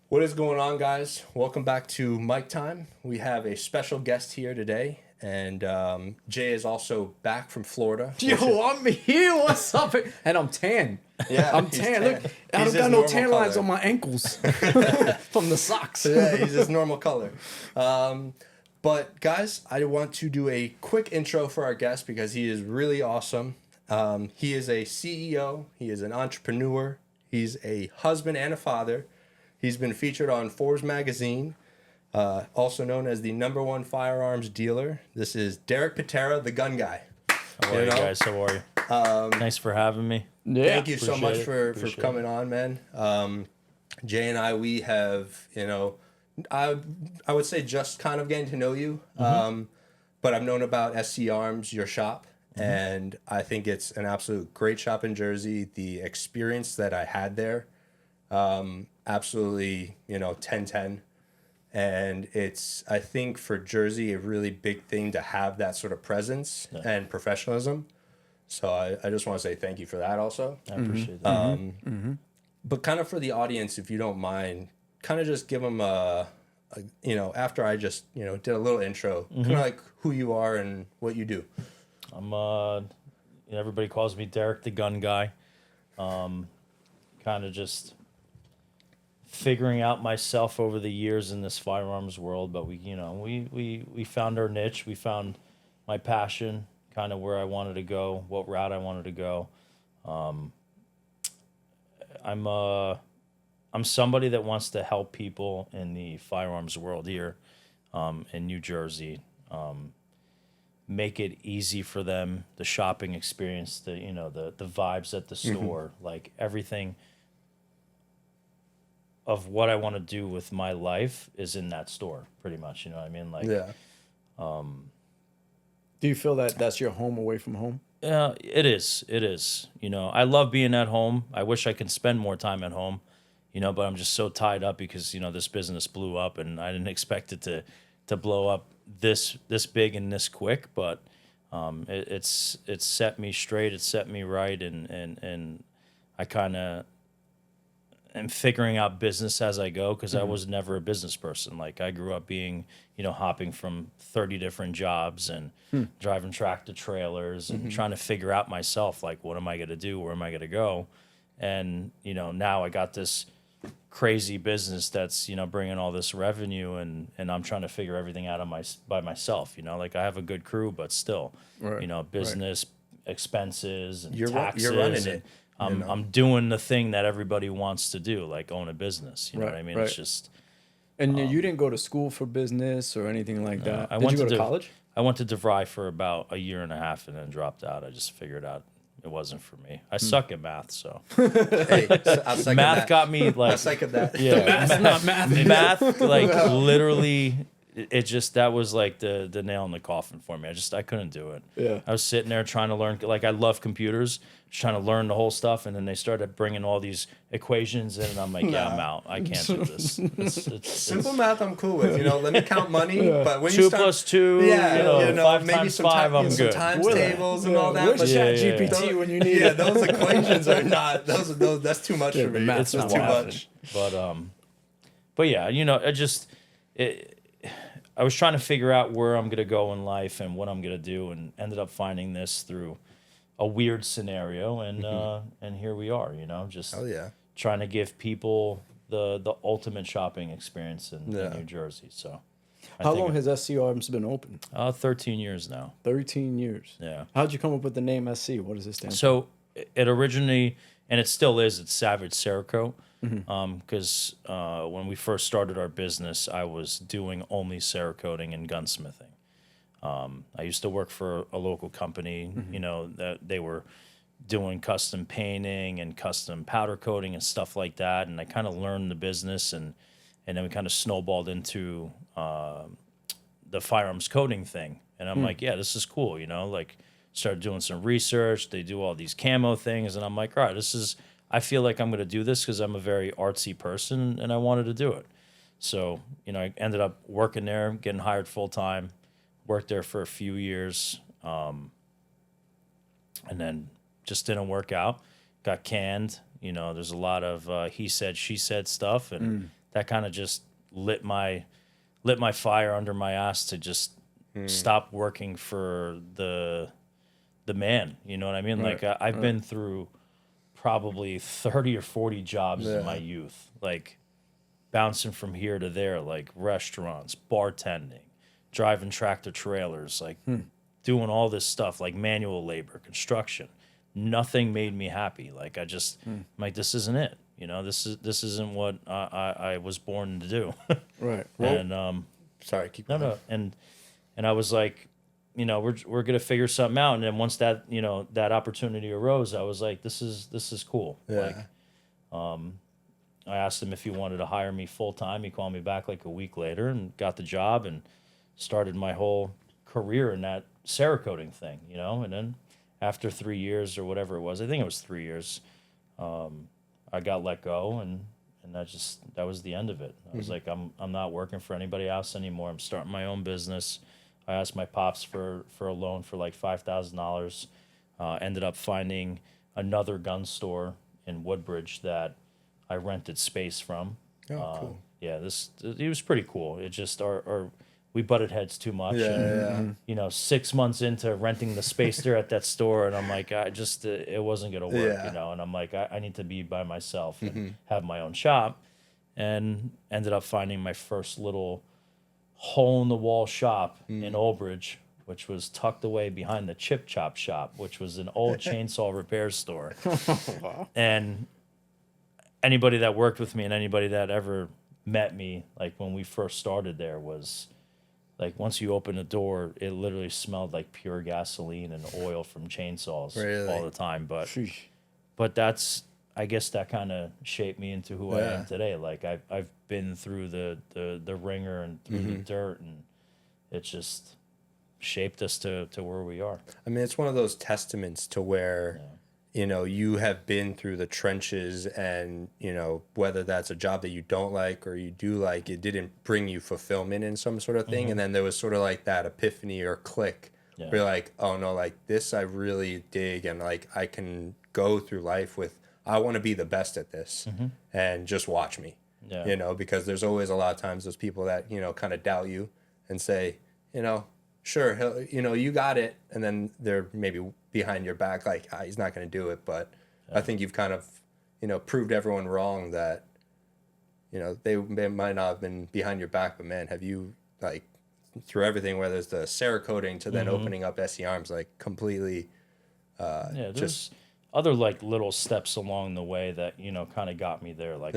What is going on, guys? Welcome back to Mic Time. We have a special guest here today, and Jay is also back from Florida. Yo, I'm here. What's up? And I'm tan. Yeah, I'm tan. Look, I don't got no tan lines on my ankles from the socks. Yeah, he's his normal color. But guys, I want to do a quick intro for our guest because he is really awesome. He is a CEO. He is an entrepreneur. He's a husband and a father. He's been featured on Forbes magazine, also known as the #1 firearms dealer. This is Derek Pitera, the gun guy. How are you guys? How are you? Thanks for having me. Yeah, Thank you so much for Appreciate coming on, man. Jay and I, we have, I would say just kind of getting to know you, but I've known about SC Arms, your shop, and I think it's an absolute great shop in Jersey. The experience that I had there, absolutely, 10/10. And it's, I think for Jersey, a really big thing to have that sort of presence and professionalism. So I just want to say thank you for that also. I appreciate that. But kind of for the audience, if you don't mind, kind of just give them after I just, did a little intro, kind of like who you are and what you do. I'm, everybody calls me Derek the gun guy. Kind of just figuring out myself over the years in this firearms world, but we found our niche. We found my passion, kind of where I wanted to go, what route I wanted to go. I'm somebody that wants to help people in the firearms world here in New Jersey. Make it easy for them, the shopping experience, the vibes at the store, like everything of what I want to do with my life is in that store, pretty much. You know what I mean? Like, Yeah. Do you feel that that's your home away from home? Yeah, it is. It is. I love being at home. I wish I could spend more time at home, but I'm just so tied up because, this business blew up and I didn't expect it to blow up this big and this quick. But it's set me straight. It's set me right. And I kind of am figuring out business as I go because I was never a business person. Like I grew up being, hopping from 30 different jobs and driving tractor trailers and trying to figure out myself, like, what am I going to do? Where am I going to go? And, now I got this crazy business that's, bringing all this revenue and I'm trying to figure everything out by myself, like I have a good crew, but still, business expenses and taxes. You're running it. I'm doing the thing that everybody wants to do, like own a business. You know what I mean? Right. It's just. And you didn't go to school for business or anything like that. Did you go to college? I went to DeVry for about a year and a half and then dropped out. I just figured out it wasn't for me. I suck at math, so. Hey, I'll second Math that. got me like. I'll second that. Yeah, Math's not math. Math, like literally. It just, that was like the nail in the coffin for me. I couldn't do it. Yeah. I was sitting there trying to learn, like I love computers, just trying to learn the whole stuff. And then they started bringing all these equations in and I'm like, yeah, I'm out. I can't do this. Simple math I'm cool with. Let me count money. But when 2 you start, plus 2, yeah, 5 maybe times some 5, I'm some good. times tables and all that. Where's But Chat yeah. GPT when you need yeah, it? those equations are not. Those that's too much for me. math's It's not too wild. much. But yeah, I was trying to figure out where I'm going to go in life and what I'm going to do, and ended up finding this through a weird scenario, and here we are, just Oh yeah. trying to give people the ultimate shopping experience in New Jersey. So How long has SC Arms been open? 13 years now. 13 years. Yeah. How'd you come up with the name SC? What does it stand for? So it originally, and it still is, it's Savage Cerakote. Because when we first started our business, I was doing only Cerakoting and gunsmithing. I used to work for a local company, that they were doing custom painting and custom powder coating and stuff like that. And I kind of learned the business, and then we kind of snowballed into the firearms coating thing. And I'm like, yeah, this is cool, like started doing some research. They do all these camo things. And I'm like, all right, I feel like I'm going to do this because I'm a very artsy person and I wanted to do it. So, I ended up working there, getting hired full time, worked there for a few years, and then just didn't work out, got canned. There's a lot of he said, she said stuff, and that kind of just lit my fire under my ass to just stop working for the man. You know what I mean? Right. Like I've been through probably 30 or 40 jobs in my youth, like bouncing from here to there, like restaurants, bartending, driving tractor trailers, like doing all this stuff, like manual labor, construction. Nothing made me happy. Like I just, I'm like, this isn't it. You know, this isn't what I was born to do. Right. Well, And sorry, keep going. and I was like, you know, we're gonna figure something out. And then once that, you know, that opportunity arose, I was like, this is cool. Yeah. Like, I asked him if he wanted to hire me full time. He called me back like a week later and got the job and started my whole career in that Cerakoting thing, you know. And then after 3 years or whatever it was, I think it was 3 years, I got let go, and that was the end of it. I was like, I'm not working for anybody else anymore. I'm starting my own business. I asked my pops for a loan for like $5,000. Ended up finding another gun store in Woodbridge that I rented space from. Oh, cool. Yeah, it was pretty cool. It just we butted heads too much. And, you know, 6 months into renting the space there at that store, and I'm like, it wasn't gonna work, you know. And I'm like, I need to be by myself and have my own shop, and ended up finding my first little hole in the wall shop in Old Bridge, which was tucked away behind the Chip Chop shop, which was an old chainsaw repair store. And anybody that worked with me and anybody that ever met me, like when we first started there, was like, once you open the door, it literally smelled like pure gasoline and oil from chainsaws all the time. But that's, I guess that kind of shaped me into who I am today. Like I've been through the ringer and through the dirt, and it's just shaped us to where we are. I mean, it's one of those testaments to where, you know, you have been through the trenches, and, you know, whether that's a job that you don't like or you do like, it didn't bring you fulfillment in some sort of thing. And then there was sort of like that epiphany or click where you're like, oh no, like this I really dig, and like I can go through life with, I want to be the best at this, and just watch me, you know, because there's always a lot of times those people that, you know, kind of doubt you and say, you know, sure, you know, you got it. And then they're maybe behind your back, like, he's not going to do it. But I think you've kind of, you know, proved everyone wrong that, you know, they might not have been behind your back, but man, have you, like, through everything, whether it's the Cerakoting to then opening up SE Arms, like completely, There's just other like little steps along the way that, you know, kind of got me there. Like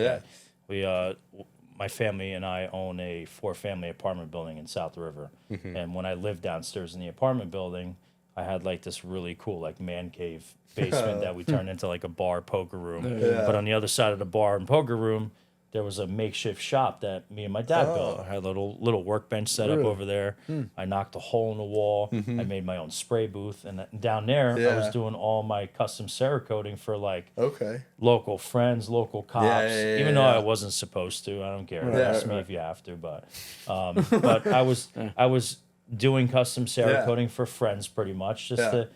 my family and I own a 4-family apartment building in South River. And when I lived downstairs in the apartment building, I had like this really cool like man cave basement that we turned into like a bar poker room. But on the other side of the bar and poker room, there was a makeshift shop that me and my dad built. I had a little workbench set up over there. I knocked a hole in the wall. I made my own spray booth. And down there, I was doing all my custom Cerakoting for like local friends, local cops. Even though I wasn't supposed to. I don't care. Ask me if you have to. But I was doing custom Cerakoting for friends pretty much, just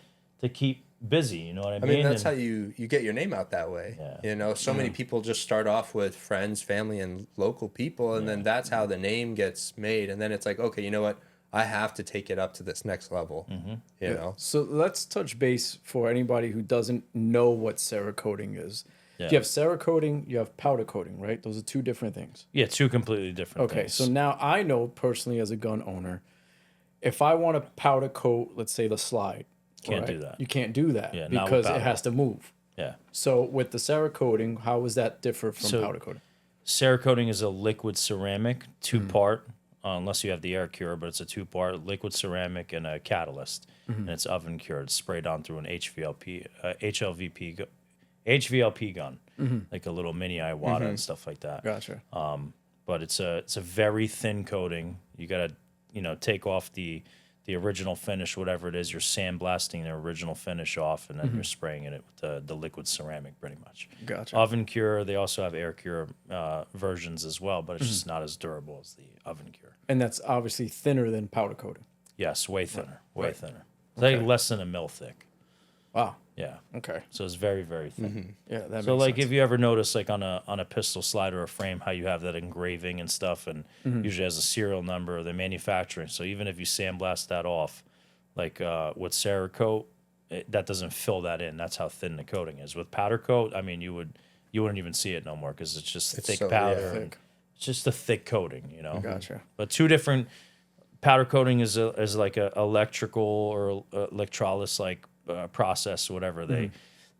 to keep busy, you know what I mean? I mean, that's how you get your name out that way. You know, so many people just start off with friends, family, and local people, and then that's how the name gets made. And then it's like, okay, you know what? I have to take it up to this next level, you know? So let's touch base for anybody who doesn't know what Cerakoting is. You have Cerakoting, you have powder coating, right? Those are two different things. Yeah, two completely different things. Okay, so now I know personally as a gun owner, if I want to powder coat, let's say the slide, Can't do that. You can't do that not with because it powder. has to move. Yeah. So with the Cerakoting, how does that differ from powder coating? Cerakoting is a liquid ceramic, two-part, unless you have the air cure, but it's a two-part liquid ceramic and a catalyst, and it's oven cured, sprayed on through an HVLP gun, like a little mini Iwata and stuff like that. Gotcha. But it's a very thin coating. You gotta, you know, take off the original finish, whatever it is. You're sandblasting the original finish off, and then you're spraying it with the liquid ceramic, pretty much. Gotcha. Oven cure. They also have air cure versions as well, but it's just not as durable as the oven cure. And that's obviously thinner than powder coating. Yes, way thinner, way thinner. It's like less than a mil thick. Wow. Yeah. Okay. So it's very, very thin. Yeah, that So makes like sense. if you ever notice like on a pistol slide or a frame how you have that engraving and stuff and usually has a serial number or the manufacturing. So even if you sandblast that off, like with Cerakote, that doesn't fill that in. That's how thin the coating is. With powder coat, I mean you wouldn't even see it no more because it's just thick so- powder. yeah. and It's just a thick coating, you know. Gotcha. But two different powder coating is like a electrical or electrolysis like process, whatever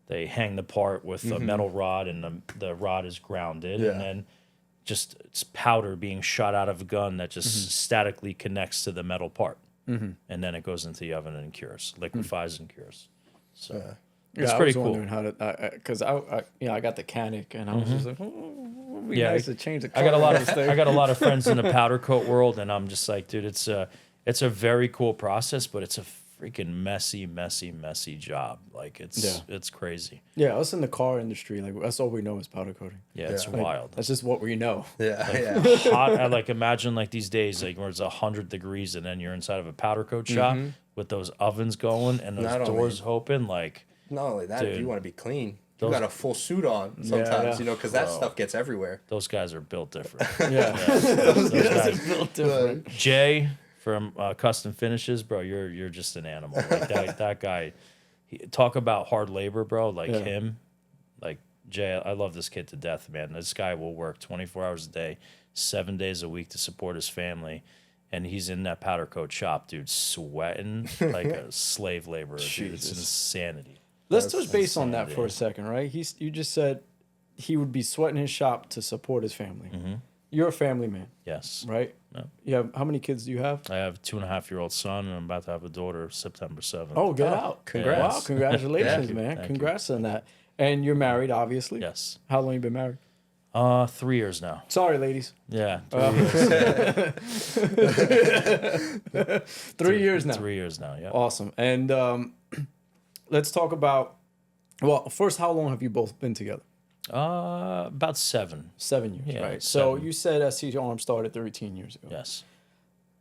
they hang the part with a metal rod, and the rod is grounded, Yeah. and then just it's powder being shot out of a gun that just statically connects to the metal part, and then it goes into the oven and cures, liquefies and cures. So it's Yeah, pretty I was cool. wondering how to, because I got the Canic, and I was just like, oh, it would be Yeah, nice to change the I got a lot color of this thing. I got a lot of friends in the powder coat world, and I'm just like, dude, it's a very cool process, but it's a freaking messy job. Like it's crazy. Yeah, us in the car industry, like that's all we know is powder coating. Yeah, it's Yeah. wild. That's just what we know. Yeah. Hot. I like imagine like these days, like where it's 100 degrees, and then you're inside of a powder coat shop with those ovens going and those Not only- doors open. Like, Not only that, if Dude. you want to be clean, you Those- got a full suit on sometimes, yeah. you know, because that Bro. stuff gets everywhere. those guys are built different. Yeah, Those guys, built different. Jay from Custom Finishes, bro, you're just an animal. Like that guy. Talk about hard labor, bro. Like Yeah. him, like Jay. I love this kid to death, man. This guy will work 24 hours a day, 7 days a week to support his family, and he's in that powder coat shop, dude, sweating like a slave laborer. Dude, it's Jesus. insanity. Let's That's touch base on that insanity. for a second, right? You just said he would be sweating his shop to support his family. You're a family man, Yes. right? Yeah. You have how many kids do you have? I have a 2.5-year-old son, and I'm about to have a daughter September 7th. Oh, get out! congrats. Wow, congratulations, Thank you, man! thank you. Congrats on that. And you're married, obviously. Yes. How long you been married? 3 years now. Sorry, ladies. Yeah. 3 years now. 3 years now. Yeah. Awesome. And let's talk about. Well, first, how long have you both been together? About 7. 7 years, Yeah, right? So 7. you said SC Arms started 13 years ago. Yes.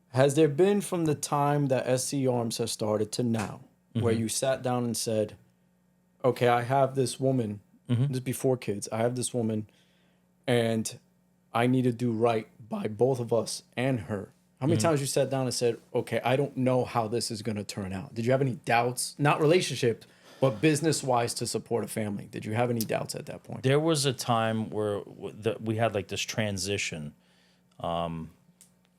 Has there been from the time that SC Arms has started to now, where you sat down and said, "Okay, I have this woman. This is before kids. I have this woman, and I need to do right by both of us and her." How many times you sat down and said, "Okay, I don't know how this is going to turn out"? Did you have any doubts? Not relationship, but business wise to support a family. Did you have any doubts at that point? There was a time where we had like this transition.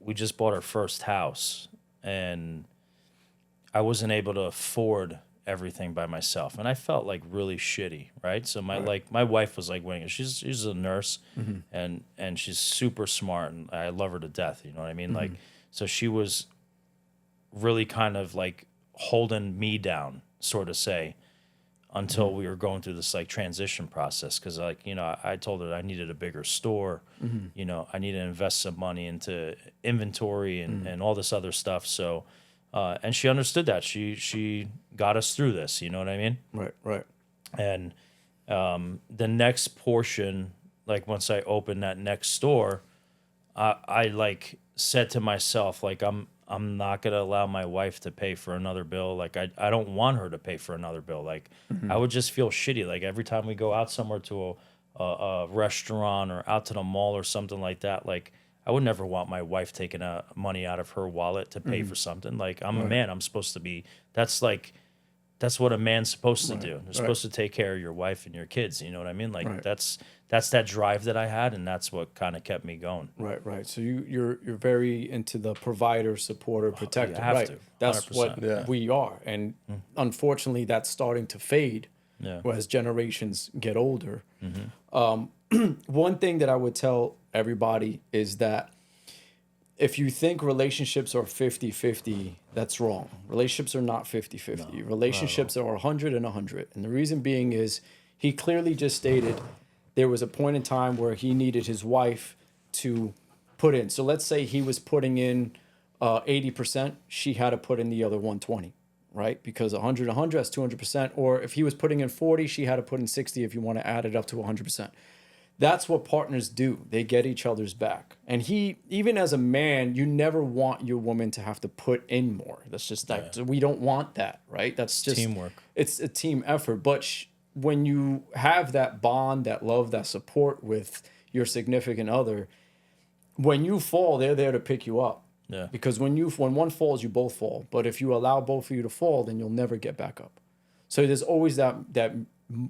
We just bought our first house, and I wasn't able to afford everything by myself, and I felt like really shitty, right? So my wife was like winging it. She's a nurse, and she's super smart, and I love her to death. You know what I mean? Like, so she was really kind of like holding me down, sort of say, until we were going through this like transition process. Because like, you know, I told her I needed a bigger store. You know, I need to invest some money into inventory and all this other stuff. So, and she understood that. She got us through this. You know what I mean? Right. And the next portion, like once I opened that next store, I like said to myself, like I'm not gonna allow my wife to pay for another bill. Like I don't want her to pay for another bill. Like I would just feel shitty. Like every time we go out somewhere to a restaurant or out to the mall or something like that, like I would never want my wife taking money out of her wallet to pay for something. Like I'm a man. I'm supposed to be. That's what a man's supposed to do. You're supposed to take care of your wife and your kids. You know what I mean? Like that's that drive that I had, and that's what kind of kept me going. Right. So you're very into the provider, supporter, protector. have right. to, That's 100%. what Yeah. we are, and unfortunately, that's starting to fade Yeah. as generations get older. One thing that I would tell everybody is that if you think relationships are 50-50, that's wrong. Relationships are not 50-50. Relationships are 100 and 100. And the reason being is he clearly just stated there was a point in time where he needed his wife to put in. So let's say he was putting in 80%, she had to put in the other 120, right? Because 100, that's 200%. Or if he was putting in 40, she had to put in 60 if you want to add it up to 100%. that's what partners do. They get each other's back. And even as a man, you never want your woman to have to put in more. That's just like, we don't want that, right? That's just teamwork. It's a team effort. But when you have that bond, that love, that support with your significant other, when you fall, they're there to pick you up. Yeah. Because when one falls, you both fall. But if you allow both of you to fall, then you'll never get back up. So there's always that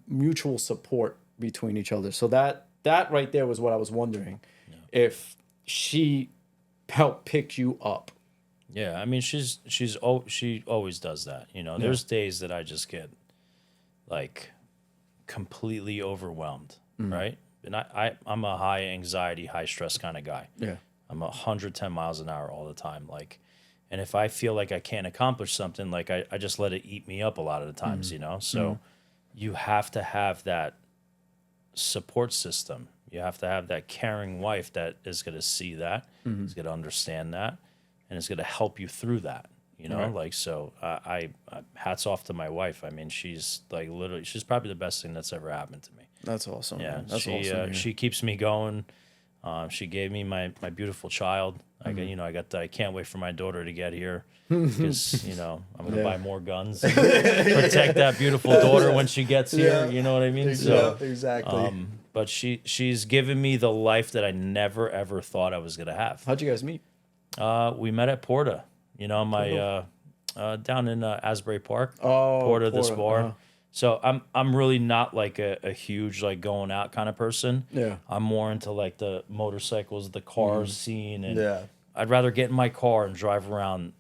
mutual support between each other. So that right there was what I was wondering, if she helped pick you up. Yeah, I mean, she always does that. You know, there's days that I just get like completely overwhelmed, right? And I'm a high anxiety, high stress kind of guy. Yeah. I'm 110 miles an hour all the time. Like, and if I feel like I can't accomplish something, like I just let it eat me up a lot of the times, you know? So you have to have that support system. You have to have that caring wife that is going to see that, is going to understand that, and is going to help you through that. You know, like, so I hats off to my wife. I mean, she's like literally, she's probably the best thing that's ever happened to me. That's awesome. Yeah, Man. That's she awesome. she keeps me going. She gave me my beautiful child. I can't wait for my daughter to get here because I'm gonna buy more guns, and protect that beautiful daughter when she gets here. You know what I mean? So exactly. but she's given me the life that I never ever thought I was gonna have. How'd you guys meet? We met at Porta. Down in Asbury Park. Oh, Porta, this bar. Uh-huh. So I'm really not like a huge like going out kind of person. Yeah. I'm more into like the motorcycles, the cars scene, and I'd rather get in my car and drive around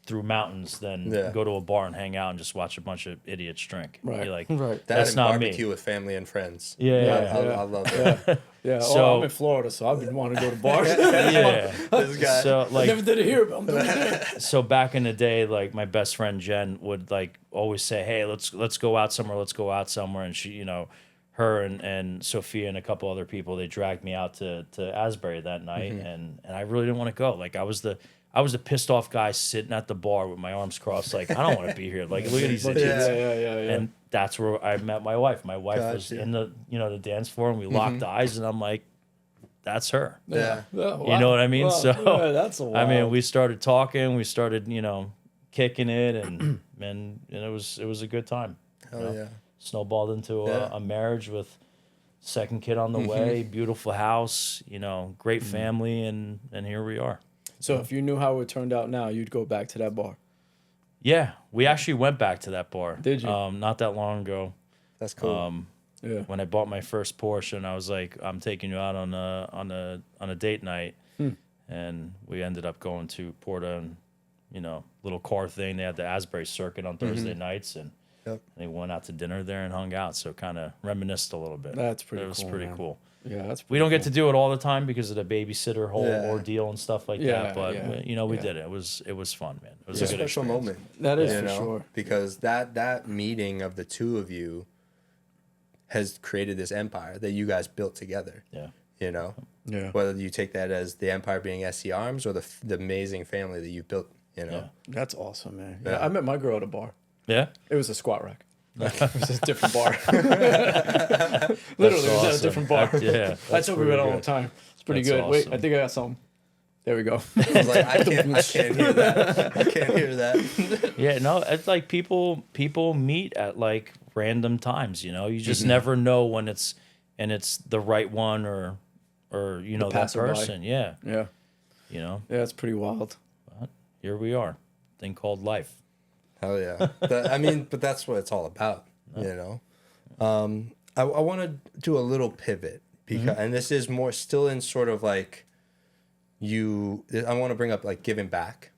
through mountains than go to a bar and hang out and just watch a bunch of idiots drink. Right. Be like, Right. That that's and not barbecue me. with family and friends. Yeah. I love it. Yeah. So- I'm in Florida, so I've been wanting to go to bars. Yeah. This guy. So like Never did it here, but I'm doing it. so back in the day, like my best friend Jen would like always say, "Hey, let's go out somewhere. Let's go out somewhere." And she, her and Sophia and a couple other people, they dragged me out to Asbury that night, and I really didn't want to go. Like I was the pissed off guy sitting at the bar with my arms crossed, like I don't want to be here. Like look at these idiots. Yeah. And that's where I met my wife. My wife was Gotcha. in the dance floor, and we locked eyes, and I'm like, that's her. Yeah. Wow. You know what I mean? Wow. So Yeah, that's a I mean, wild. we started talking, we started, kicking it, and it was a good time. Hell yeah. Snowballed into a marriage with second kid on the way, beautiful house, great family, and here we are. So if you knew how it turned out now, you'd go back to that bar. Yeah, we actually went back to that bar. Did you? Not that long ago. That's cool. Yeah. When I bought my first Porsche, and I was like, I'm taking you out on a date night, and we ended up going to Porta and little car thing. They had the Asbury circuit on Thursday nights, and they went out to dinner there and hung out. So kind of reminisced a little bit. That's pretty It was cool, pretty man. cool. Yeah, that's We don't get to do it all the time because of the babysitter whole ordeal and stuff like Yeah, that. But yeah, we yeah. did it. It was fun, man. It was It's a a good special experience. moment. That is you for know, sure. because that meeting of the two of you has created this empire that you guys built together. Yeah. Yeah. Whether you take that as the empire being SC Arms or the amazing family that you built. Yeah. That's awesome, man. Yeah. Yeah, I met my girl at a bar. Yeah. It was a squat rack. It was a different bar. Literally, it was at a awesome. different bar. Yeah. I told we went all the good. time. It's pretty That's good. Wait, awesome. I think I got some. There we go. I was like, I can't hear that. I can't hear that. Yeah, no, it's like people meet at like random times, You just never know when it's the right one or that passerby. person. Yeah. Yeah. Yeah, It's pretty wild. here we are. Thing called life. Hell yeah. But that's what it's all about, I want to do a little pivot because, and this is more still in sort of like I want to bring up like giving back.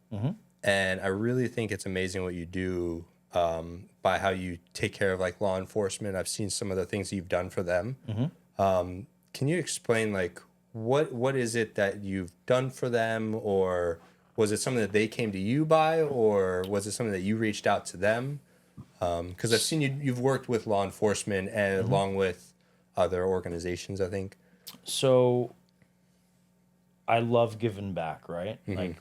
And I really think it's amazing what you do by how you take care of like law enforcement. I've seen some of the things you've done for them. Can you explain like what is it that you've done for them, or was it something that they came to you by, or was it something that you reached out to them? Because I've seen you've worked with law enforcement and along with other organizations, I think. So I love giving back, right? Like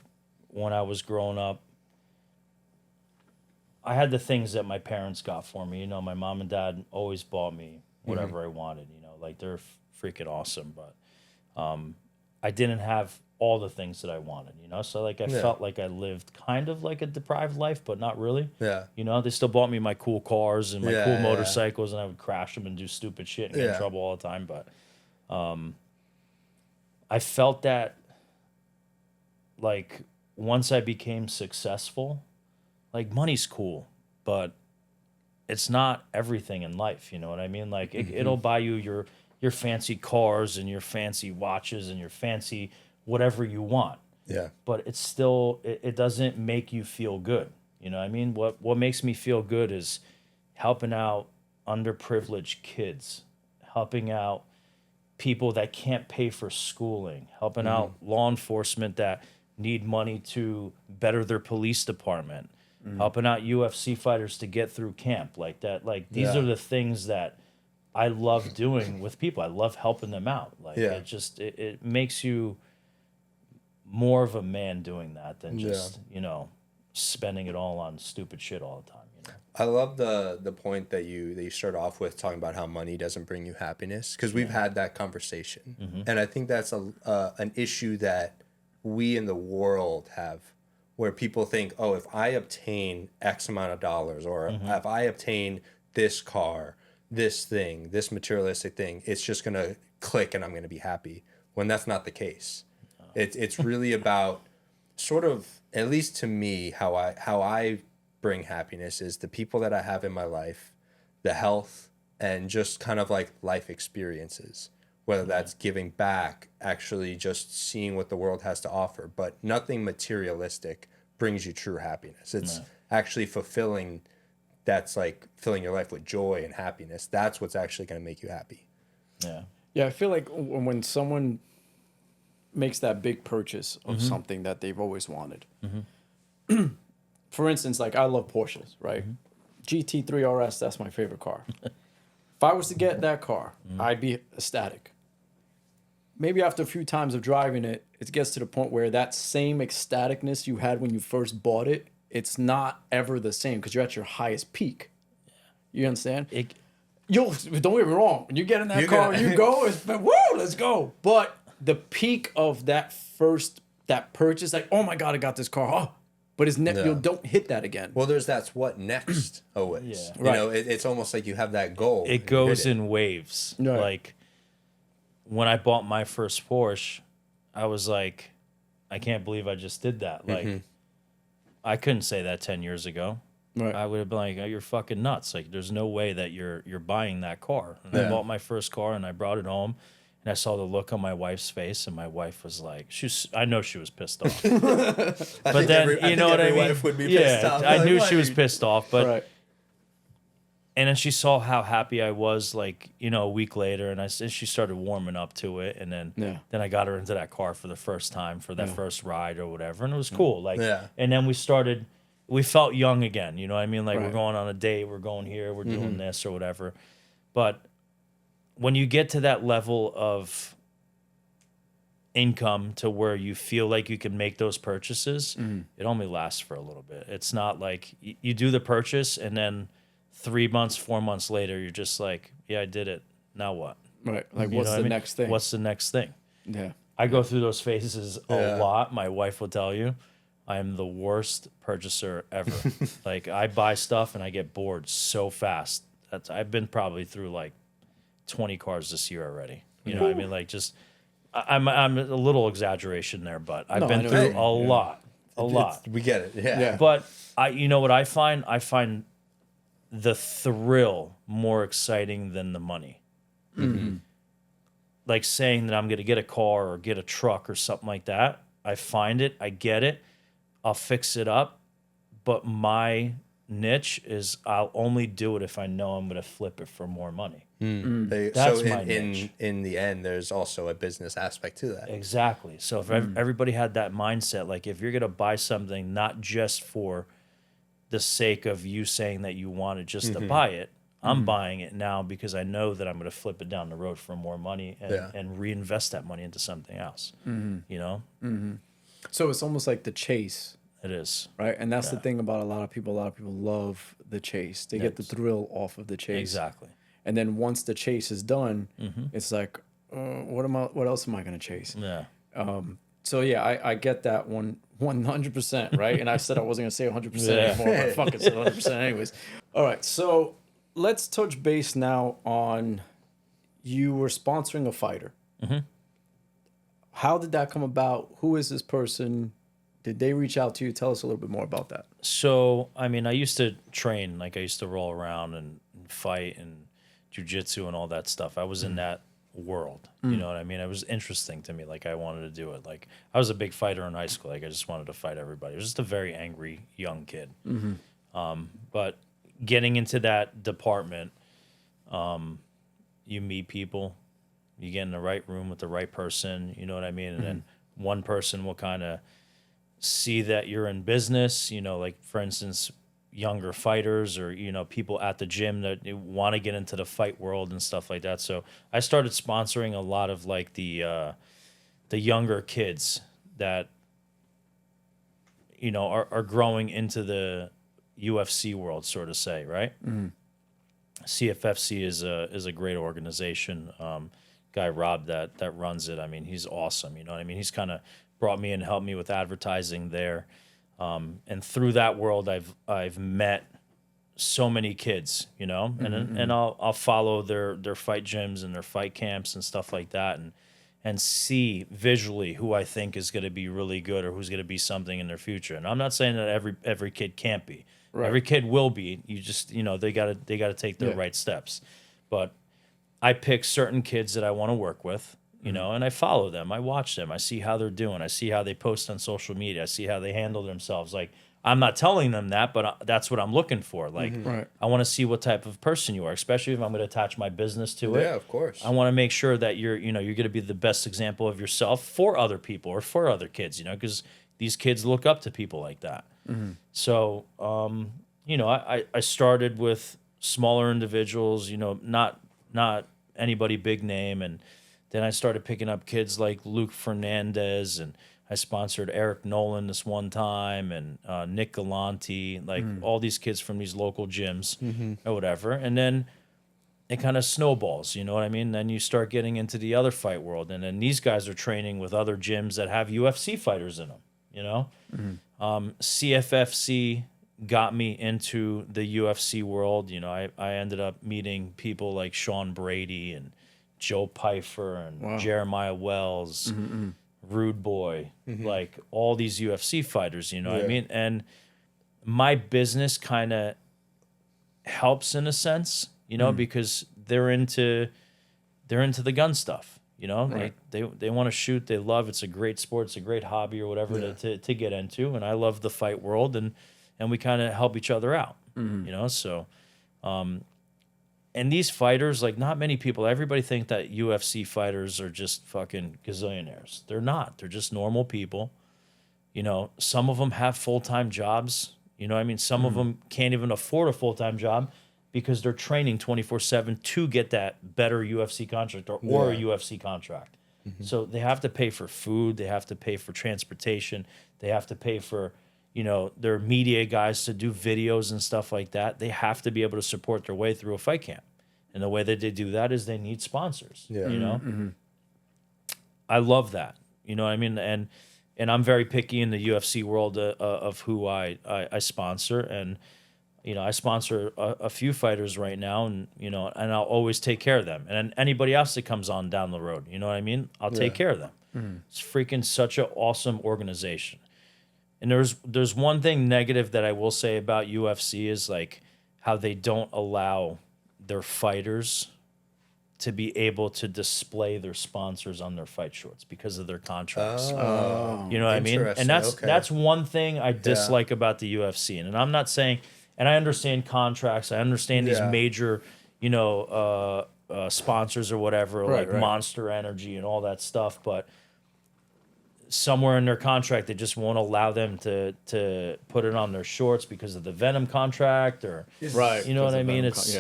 when I was growing up, I had the things that my parents got for me. My mom and dad always bought me whatever I wanted, like they're freaking awesome. But I didn't have all the things that I wanted, you know? So, like, I felt like I lived kind of like a deprived life, but not really. Yeah. You know, they still bought me my cool cars and my Yeah, cool yeah. motorcycles, and I would crash them and do stupid shit and get in trouble all the time. But I felt that, like, once I became successful, like, money's cool, but it's not everything in life. You know what I mean? Like, it'll buy you your fancy cars and your fancy watches and your fancy whatever you want. Yeah. But it's still, it doesn't make you feel good. You know what I mean? What makes me feel good is helping out underprivileged kids, helping out people that can't pay for schooling, helping out law enforcement that need money to better their police department, helping out UFC fighters to get through camp, like that. Like, these are the things that I love doing with people. I love helping them out. Like, it makes you more of a man doing that than just, you know, spending it all on stupid shit all the time. You know? I love the point that you start off with talking about how money doesn't bring you happiness, because we've had that conversation, and I think that's an issue that we in the world have, where people think, oh, if I obtain X amount of dollars, or if I obtain this car, this thing, this materialistic thing, it's just gonna click and I'm gonna be happy. When that's not the case. It's really about, sort of, at least to me, how I bring happiness is the people that I have in my life, the health, and just kind of like life experiences, whether that's giving back, actually just seeing what the world has to offer. But nothing materialistic brings you true happiness. It's actually fulfilling, that's like filling your life with joy and happiness. That's what's actually going to make you happy. Yeah. Yeah, I feel like when someone makes that big purchase of something that they've always wanted. For instance, like, I love Porsches, right? GT3 RS, that's my favorite car. If I was to get that car, I'd be ecstatic. Maybe after a few times of driving it, it gets to the point where that same ecstaticness you had when you first bought it, it's not ever the same, because you're at your highest peak. You understand? Don't get me wrong. When you get in that car, you go, it's woo, let's go. But the peak of that purchase, like, oh my God, I got this car. But you don't hit that again. Well, that's what next always. Yeah. You know, it's almost like you have that goal. It goes in waves. Right. Like, when I bought my first Porsche, I was like, I can't believe I just did that. Like, I couldn't say that 10 years ago. Right. I would have been like, oh, you're fucking nuts. Like, there's no way that you're buying that car. And I bought my first car and I brought it home. And I saw the look on my wife's face, and my wife was like, I know she was pissed off. But then, you know what I mean? Wife would be pissed off. I Like, knew what? she was pissed off. But Right. and then she saw how happy I was, like, you know, a week later, and she started warming up to it. And then I got her into that car for the first time, for that first ride or whatever, and it was cool. Like, and then we felt young again. You know what I mean? Like, we're going on a date, we're going here, we're doing this or whatever. But when you get to that level of income to where you feel like you can make those purchases, it only lasts for a little bit. It's not like you do the purchase and then 3 months, 4 months later, you're just like, yeah, I did it. Now what? Right. Like, You what's know the what I mean? next thing? What's the next thing? Yeah. I go through those phases a lot. My wife will tell you. I am the worst purchaser ever. Like, I buy stuff and I get bored so fast. I've been probably through like 20 cars this year already. You know what I mean? Like, just I'm a little exaggeration there, but I've been through a lot. We get it. Yeah. But you know what I find? I find the thrill more exciting than the money. Like, saying that I'm going to get a car or get a truck or something like that. I find it, I get it, I'll fix it up, but my niche is I'll only do it if I know I'm going to flip it for more money. That's my niche. in the end, there's also a business aspect to that. Exactly. So if everybody had that mindset, like, if you're going to buy something not just for the sake of you saying that you wanted just to buy it, I'm buying it now because I know that I'm going to flip it down the road for more money and reinvest that money into something else. You know? So it's almost like the chase. It is. Right? And that's the thing about a lot of people. A lot of people love the chase. They get the thrill off of the chase. Exactly. And then once the chase is done, it's like, What else am I gonna chase? Yeah. So yeah, I get that 100%, right? And I said I wasn't gonna say 100% anymore, but I fucking said 100% anyways. All right, so let's touch base now on you were sponsoring a fighter. Mm-hmm. How did that come about? Who is this person? Did they reach out to you? Tell us a little bit more about that. So, I mean, I used to train, like I used to roll around and fight and jujitsu and all that stuff. I was in that world. You know what I mean? It was interesting to me. Like I wanted to do it. Like I was a big fighter in high school. Like I just wanted to fight everybody. I was just a very angry young kid. But getting into that department, you meet people, you get in the right room with the right person. You know what I mean? And then one person will kind of see that you're in business, you know, like for instance, younger fighters or, you know, people at the gym that want to get into the fight world and stuff like that. So I started sponsoring a lot of like the younger kids that, you know, are growing into the UFC world, sort of say, right? CFFC is a great organization. Guy Rob that runs it. I mean, he's awesome. You know what I mean? He's kind of brought me and helped me with advertising there. And through that world, I've met so many kids, you know, and I'll follow their fight gyms and their fight camps and stuff like that, and see visually who I think is going to be really good or who's going to be something in their future. And I'm not saying that every kid can't be. Right. Every kid will be. You just, you know, they gotta take their right steps. But I pick certain kids that I want to work with. You know, and I follow them. I watch them. I see how they're doing. I see how they post on social media. I see how they handle themselves. Like, I'm not telling them that, but that's what I'm looking for. Like, I want to see what type of person you are, especially if I'm going to attach my business to it. Yeah, of course. I want to make sure that you're going to be the best example of yourself for other people or for other kids, you know, because these kids look up to people like that. So, you know, I started with smaller individuals, you know, not anybody big name, and then I started picking up kids like Luke Fernandez, and I sponsored Eric Nolan this one time, and Nick Galante, like all these kids from these local gyms or whatever. And then it kind of snowballs, you know what I mean? Then you start getting into the other fight world, and then these guys are training with other gyms that have UFC fighters in them, you know? CFFC got me into the UFC world. You know, I ended up meeting people like Sean Brady and Joe Pyfer and Jeremiah Wells, Rude Boy, like all these UFC fighters, you know what I mean? And my business kind of helps in a sense, you know, because they're into the gun stuff, you know, like they want to shoot, they love, it's a great sport, it's a great hobby or whatever to get into. And I love the fight world, and we kind of help each other out, you know? So, and these fighters, like not many people, everybody think that UFC fighters are just fucking gazillionaires. They're not. They're just normal people. You know, some of them have full-time jobs. You know what I mean? Some of them can't even afford a full-time job because they're training 24/7 to get that better UFC contract or a UFC contract. So they have to pay for food. They have to pay for transportation. They have to pay for, you know, their media guys to do videos and stuff like that. They have to be able to support their way through a fight camp. And the way that they do that is they need sponsors, you know? I love that, you know what I mean? And I'm very picky in the UFC world of who I sponsor. And, you know, I sponsor a few fighters right now, and, you know, and I'll always take care of them. And anybody else that comes on down the road, you know what I mean? I'll take care of them. It's freaking such an awesome organization. And there's one thing negative that I will say about UFC is like how they don't allow their fighters to be able to display their sponsors on their fight shorts because of their contracts. Oh, you know what I mean? And that's one thing I dislike about the UFC. And I'm not saying, and I understand contracts, I understand these major, you know, sponsors or whatever, like Monster Energy and all that stuff, but somewhere in their contract they just won't allow them to put it on their shorts because of the Venom contract, or you know what I mean? It's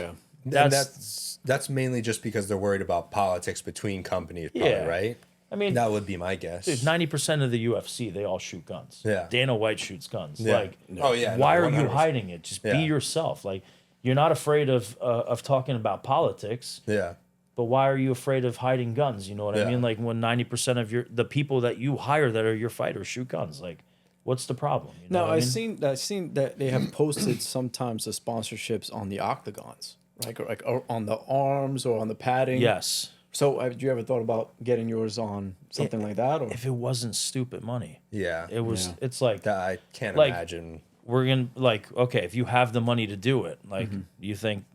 that's mainly just because they're worried about politics between companies, probably, right? I mean, that would be my guess. Dude, 90% of the UFC, they all shoot guns. Yeah. Dana White shoots guns. Yeah. Like, why are you hiding it? Just be yourself. Like, you're not afraid of talking about politics. Yeah. but why are you afraid of hiding guns? You know what I Yeah. mean? Like when 90% of the people that you hire that are your fighters shoot guns, like what's the problem? You know No, what I I've mean? seen that they have posted sometimes the sponsorships on the octagons, like or on the arms or on the padding. Yes. So have you ever thought about getting yours on something like that? Or If it wasn't stupid money, Yeah. it was. Yeah. It's like That I can't Like- imagine. we're gonna like okay, if you have the money to do it, like Mm-hmm. you think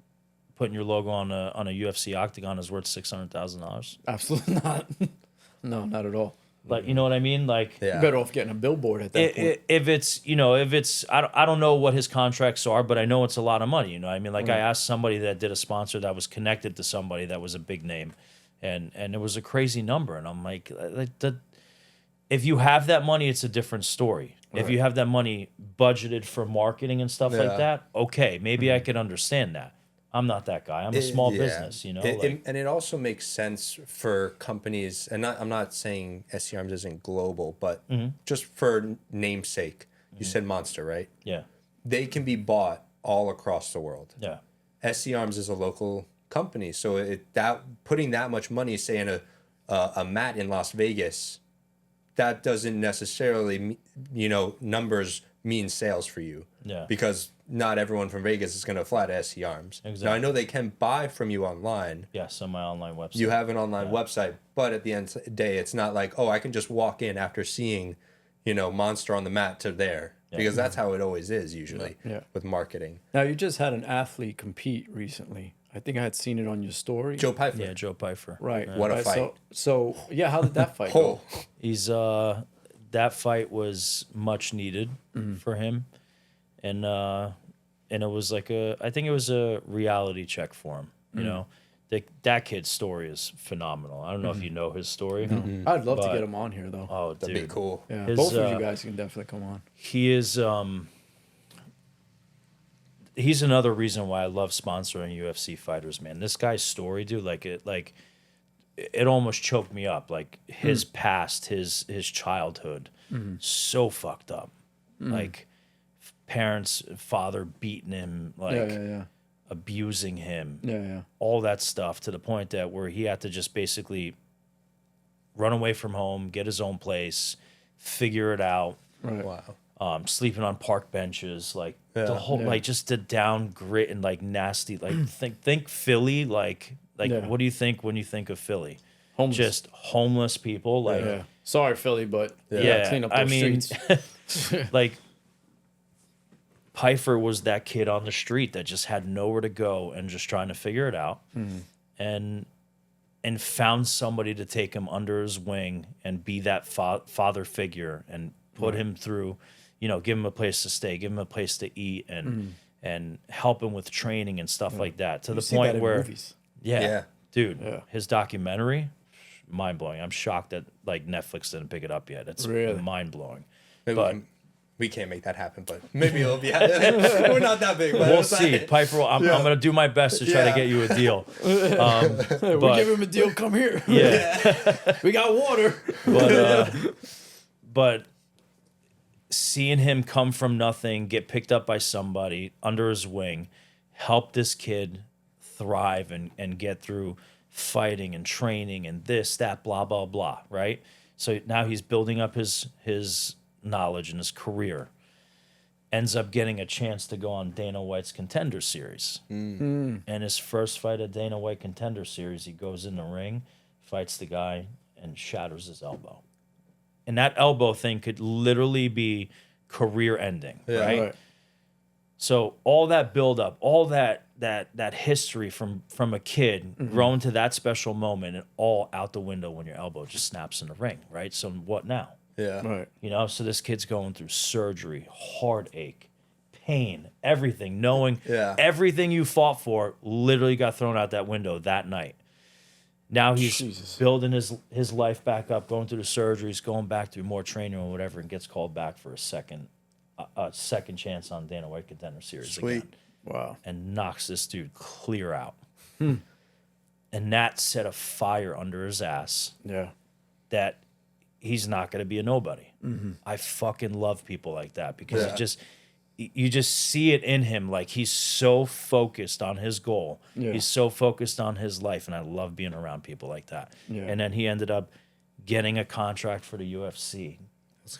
putting your logo on a UFC octagon is worth $600,000? absolutely not. No, not at all. Like you know what I mean? Like Yeah. You're better off getting a billboard at that point. if it's I don't know what his contracts are, but I know it's a lot of money. You know, I mean, like I asked somebody that did a sponsor that was connected to somebody that was a big name, and it was a crazy number, and I'm like if you have that money, it's a different story. If you have that money budgeted for marketing and stuff Yeah. like that, okay, maybe I could understand that. I'm not that guy. I'm a small Yeah. business, you know. And it also makes sense for companies, and I'm not saying SC Arms isn't global, but just for namesake, you said Monster, right? yeah, They can be bought all across the world. yeah, SC Arms is a local company, so that putting that much money, say in a mat in Las Vegas, that doesn't necessarily numbers mean sales for you. Yeah. Because not everyone from Vegas is going to fly to SC Arms. Now I Exactly. know they can buy from you online. yes, on my online website. You have an online website, but at the end of the day, it's not like, oh, I can just walk in after seeing, Monster on the mat to there. Because that's how it always is usually Yeah. with marketing. Now you just had an athlete compete recently. I think I had seen it on your story. Joe Pfeiffer. yeah, Joe Pfeiffer. Right. What a right, fight. So yeah, how did that fight go? Oh, He's that fight was much needed for him, and it was like I think it was a reality check for him. You know, that kid's story is phenomenal. I don't know if you know his story. I'd love to But- get him on here though. Oh, that'd dude, be cool. Yeah, his, both of you guys can definitely come on. he is. He's another reason why I love sponsoring UFC fighters, man. This guy's story, dude, it almost choked me up. Like his past, his childhood, so fucked up. Like parents, father beating him, like Yeah. abusing him, Yeah. all that stuff to the point that where he had to just basically run away from home, get his own place, figure it out. Right. Wow. Sleeping on park benches, like the Yeah. whole, Yeah. like just the down grit and like nasty, like think Philly, like Yeah. what do you think when you think of Philly? Homeless. Just homeless people, like Yeah. Sorry, Philly, but yeah. clean up I those mean, streets. like Pfeiffer was that kid on the street that just had nowhere to go and just trying to figure it out, and found somebody to take him under his wing and be that father figure and put him through, give him a place to stay, give him a place to eat, and help him with training and stuff like that. To You the see point that in where, movies. Yeah. dude, Yeah. his documentary, mind blowing. I'm shocked that like Netflix didn't pick it up yet. It's Really? mind blowing. Maybe But- we can't make that happen, but maybe it'll be. We're not that big. But We'll it's see. like- Piper, I'm going to do my best to try to Yeah. get you a deal. Hey, we But- give him a deal. Come here. Yeah. We got water. But seeing him come from nothing, get picked up by somebody under his wing, help this kid thrive and get through fighting and training and this, that, blah, blah, blah, right? So now he's building up his knowledge and his career. Ends up getting a chance to go on Dana White's Contender Series. And his first fight at Dana White Contender Series, he goes in the ring, fights the guy, and shatters his elbow. And that elbow thing could literally be career ending, right? Right. So all that build up, all that history from a kid growing to that special moment, and all out the window when your elbow just snaps in the ring, right? So what now? Yeah. Right. So this kid's going through surgery, heartache, pain, everything, knowing Yeah. everything you fought for literally got thrown out that window that night. Now he's Jesus. building his life back up, going through the surgeries, going back through more training or whatever, and gets called back for a second chance on Dana White Contender Series Sweet. again, Wow. and knocks this dude clear out. And that set a fire under his ass Yeah. that he's not going to be a nobody. I fucking love people like that because Yeah. you just see it in him. Like he's so focused on his goal. Yeah. He's so focused on his life. And I love being around people like that. Yeah. And then he ended up getting a contract for the UFC.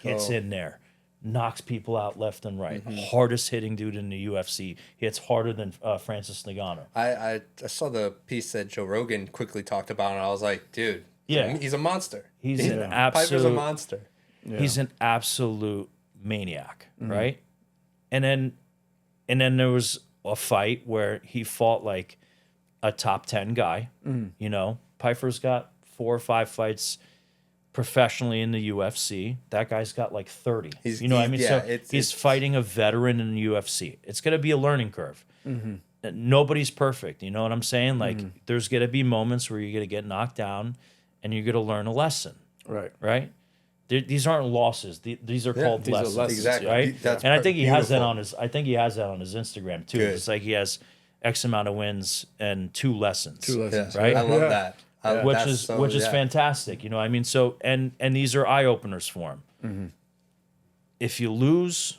Gets in there, knocks people out left and right. Hardest hitting dude in the UFC. He hits harder than Francis Ngannou. I saw the piece that Joe Rogan quickly talked about, and I was like, dude, Yeah. he's a monster. He's an Piper's a absolute monster. Yeah. He's an absolute maniac, right? And then there was a fight where he fought like a top 10 guy. You know, Piper's got 4 or 5 fights professionally in the UFC. That guy's got like 30. You know what I mean? yeah, So he's fighting a veteran in the UFC. It's going to be a learning curve. Nobody's perfect. You know what I'm saying? Like there's going to be moments where you're going to get knocked down and you're going to learn a lesson, Right. right? These aren't losses. These are called these are lessons, lessons. Exactly. right? That's And I think he has that beautiful. on his. I think he has that on his Instagram too. Good. It's like he has X amount of wins and 2 lessons. 2 lessons. Yeah, Right? I love Yeah. that. Which That's is so- which is yeah. fantastic. You know, I mean, so and these are eye openers for him. If you lose,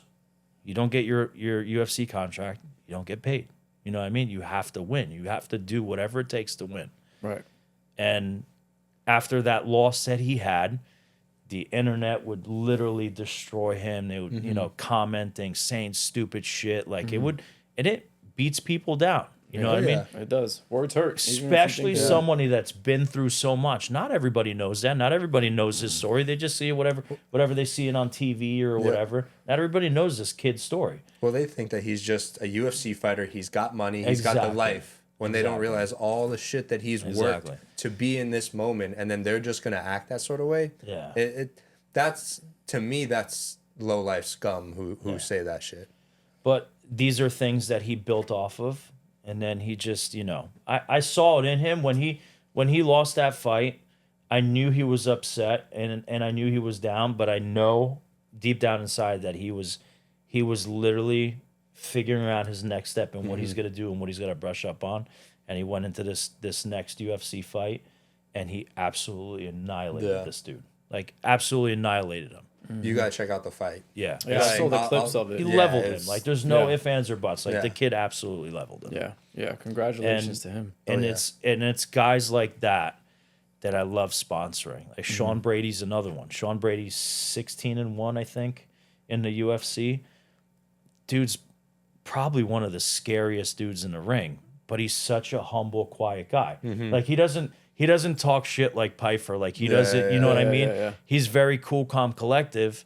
you don't get your UFC contract. You don't get paid. You know what I mean? You have to win. You have to do whatever it takes to win. Right. And after that loss that he had, the internet would literally destroy him. They would, you know, commenting, saying stupid shit. Like it beats people down. You know what I mean? yeah. It does. Words hurt. Especially somebody that's been through so much. Not everybody knows that. Not everybody knows his story. They just see whatever they see it on TV or whatever. Not everybody knows this kid's story. Well, they think that he's just a UFC fighter. He's got money. He's got the Exactly. life. When they don't Exactly. realize all the shit that he's Exactly. worked to be in this moment, and then they're just gonna act that sort of way. Yeah. That's to me, that's low life scum who say that shit. But these are things that he built off of. And then he just, you know, I saw it in him when he lost that fight. I knew he was upset and I knew he was down, but I know deep down inside that he was literally figuring out his next step and what he's gonna do and what he's gonna brush up on. And he went into this next UFC fight and he absolutely annihilated this dude. Like absolutely annihilated him. You gotta check out the fight. Yeah. Yeah, I saw the I'll- clips I'll- of it. He Yeah, leveled him. it's- Like there's no yeah. ifs, ands, or buts. Like Yeah. the kid absolutely leveled him. Yeah. Yeah. Congratulations to him. And yeah. it's guys like that I love sponsoring. Like Sean Brady's another one. Sean Brady's 16-1, I think, in the UFC. Dude's probably one of the scariest dudes in the ring, but he's such a humble, quiet guy. Like he doesn't talk shit like Piper. Like he doesn't, you know what I mean? yeah. He's very cool, calm, collective,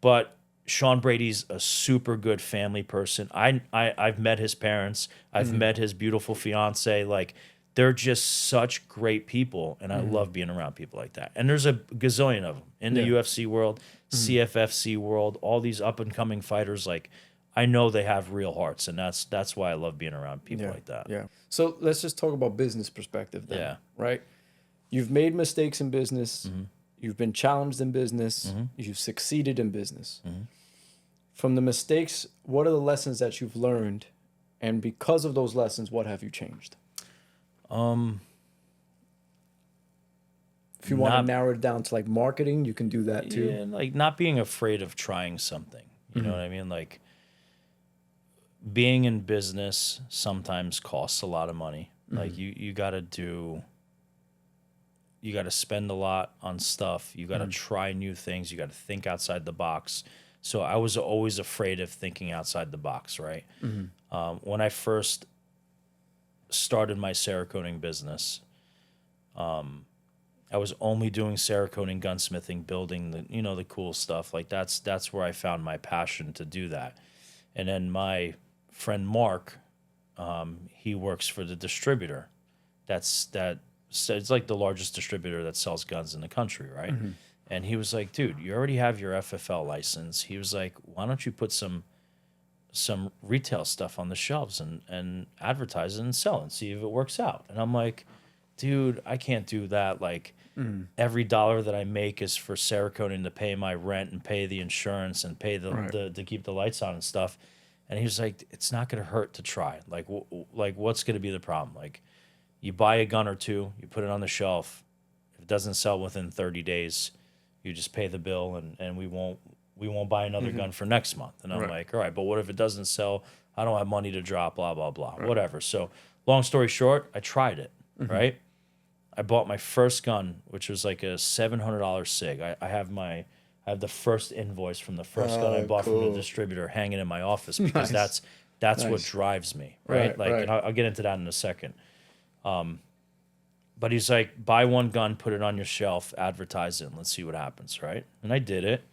but Sean Brady's a super good family person. I've met his parents. I've met his beautiful fiance. Like they're just such great people, and I love being around people like that. And there's a gazillion of them in the UFC world, CFFC world, all these up and coming fighters. Like I know they have real hearts, and that's why I love being around people like that. Yeah. So let's just talk about business perspective then. Yeah. Right? You've made mistakes in business. You've been challenged in business. You've succeeded in business. From the mistakes, what are the lessons that you've learned? And because of those lessons, what have you changed? If you want to Not- narrow it down to like marketing, you can do that too. Yeah, like not being afraid of trying something. You know what I mean? Like being in business sometimes costs a lot of money. Like you gotta spend a lot on stuff. You gotta try new things. You gotta think outside the box. So I was always afraid of thinking outside the box, right? When I first started my Cerakoting business, I was only doing Cerakoting, gunsmithing, building the cool stuff. Like that's where I found my passion to do that. And then my friend Mark, he works for the distributor. So it's like the largest distributor that sells guns in the country, right? And he was like, dude, you already have your FFL license. He was like, why don't you put some retail stuff on the shelves and advertise it and sell it and see if it works out. And I'm like, dude, I can't do that. Like every dollar that I make is for Cerakoting to pay my rent and pay the insurance and pay the to keep the lights on and stuff. And he was like, it's not going to hurt to try. Like what's going to be the problem? Like you buy a gun or two, you put it on the shelf. If it doesn't sell within 30 days, you just pay the bill and we won't we won't buy another gun for next month. And I'm like, all right, but what if it doesn't sell? I don't have money to drop, blah, blah, blah, whatever. So long story short, I tried it, right? I bought my first gun, which was like a $700 SIG. I have the first invoice from the first gun I bought from the distributor hanging in my office because that's what drives me, right? And I'll get into that in a second. But he's like, buy one gun, put it on your shelf, advertise it, and let's see what happens, right? And I did it.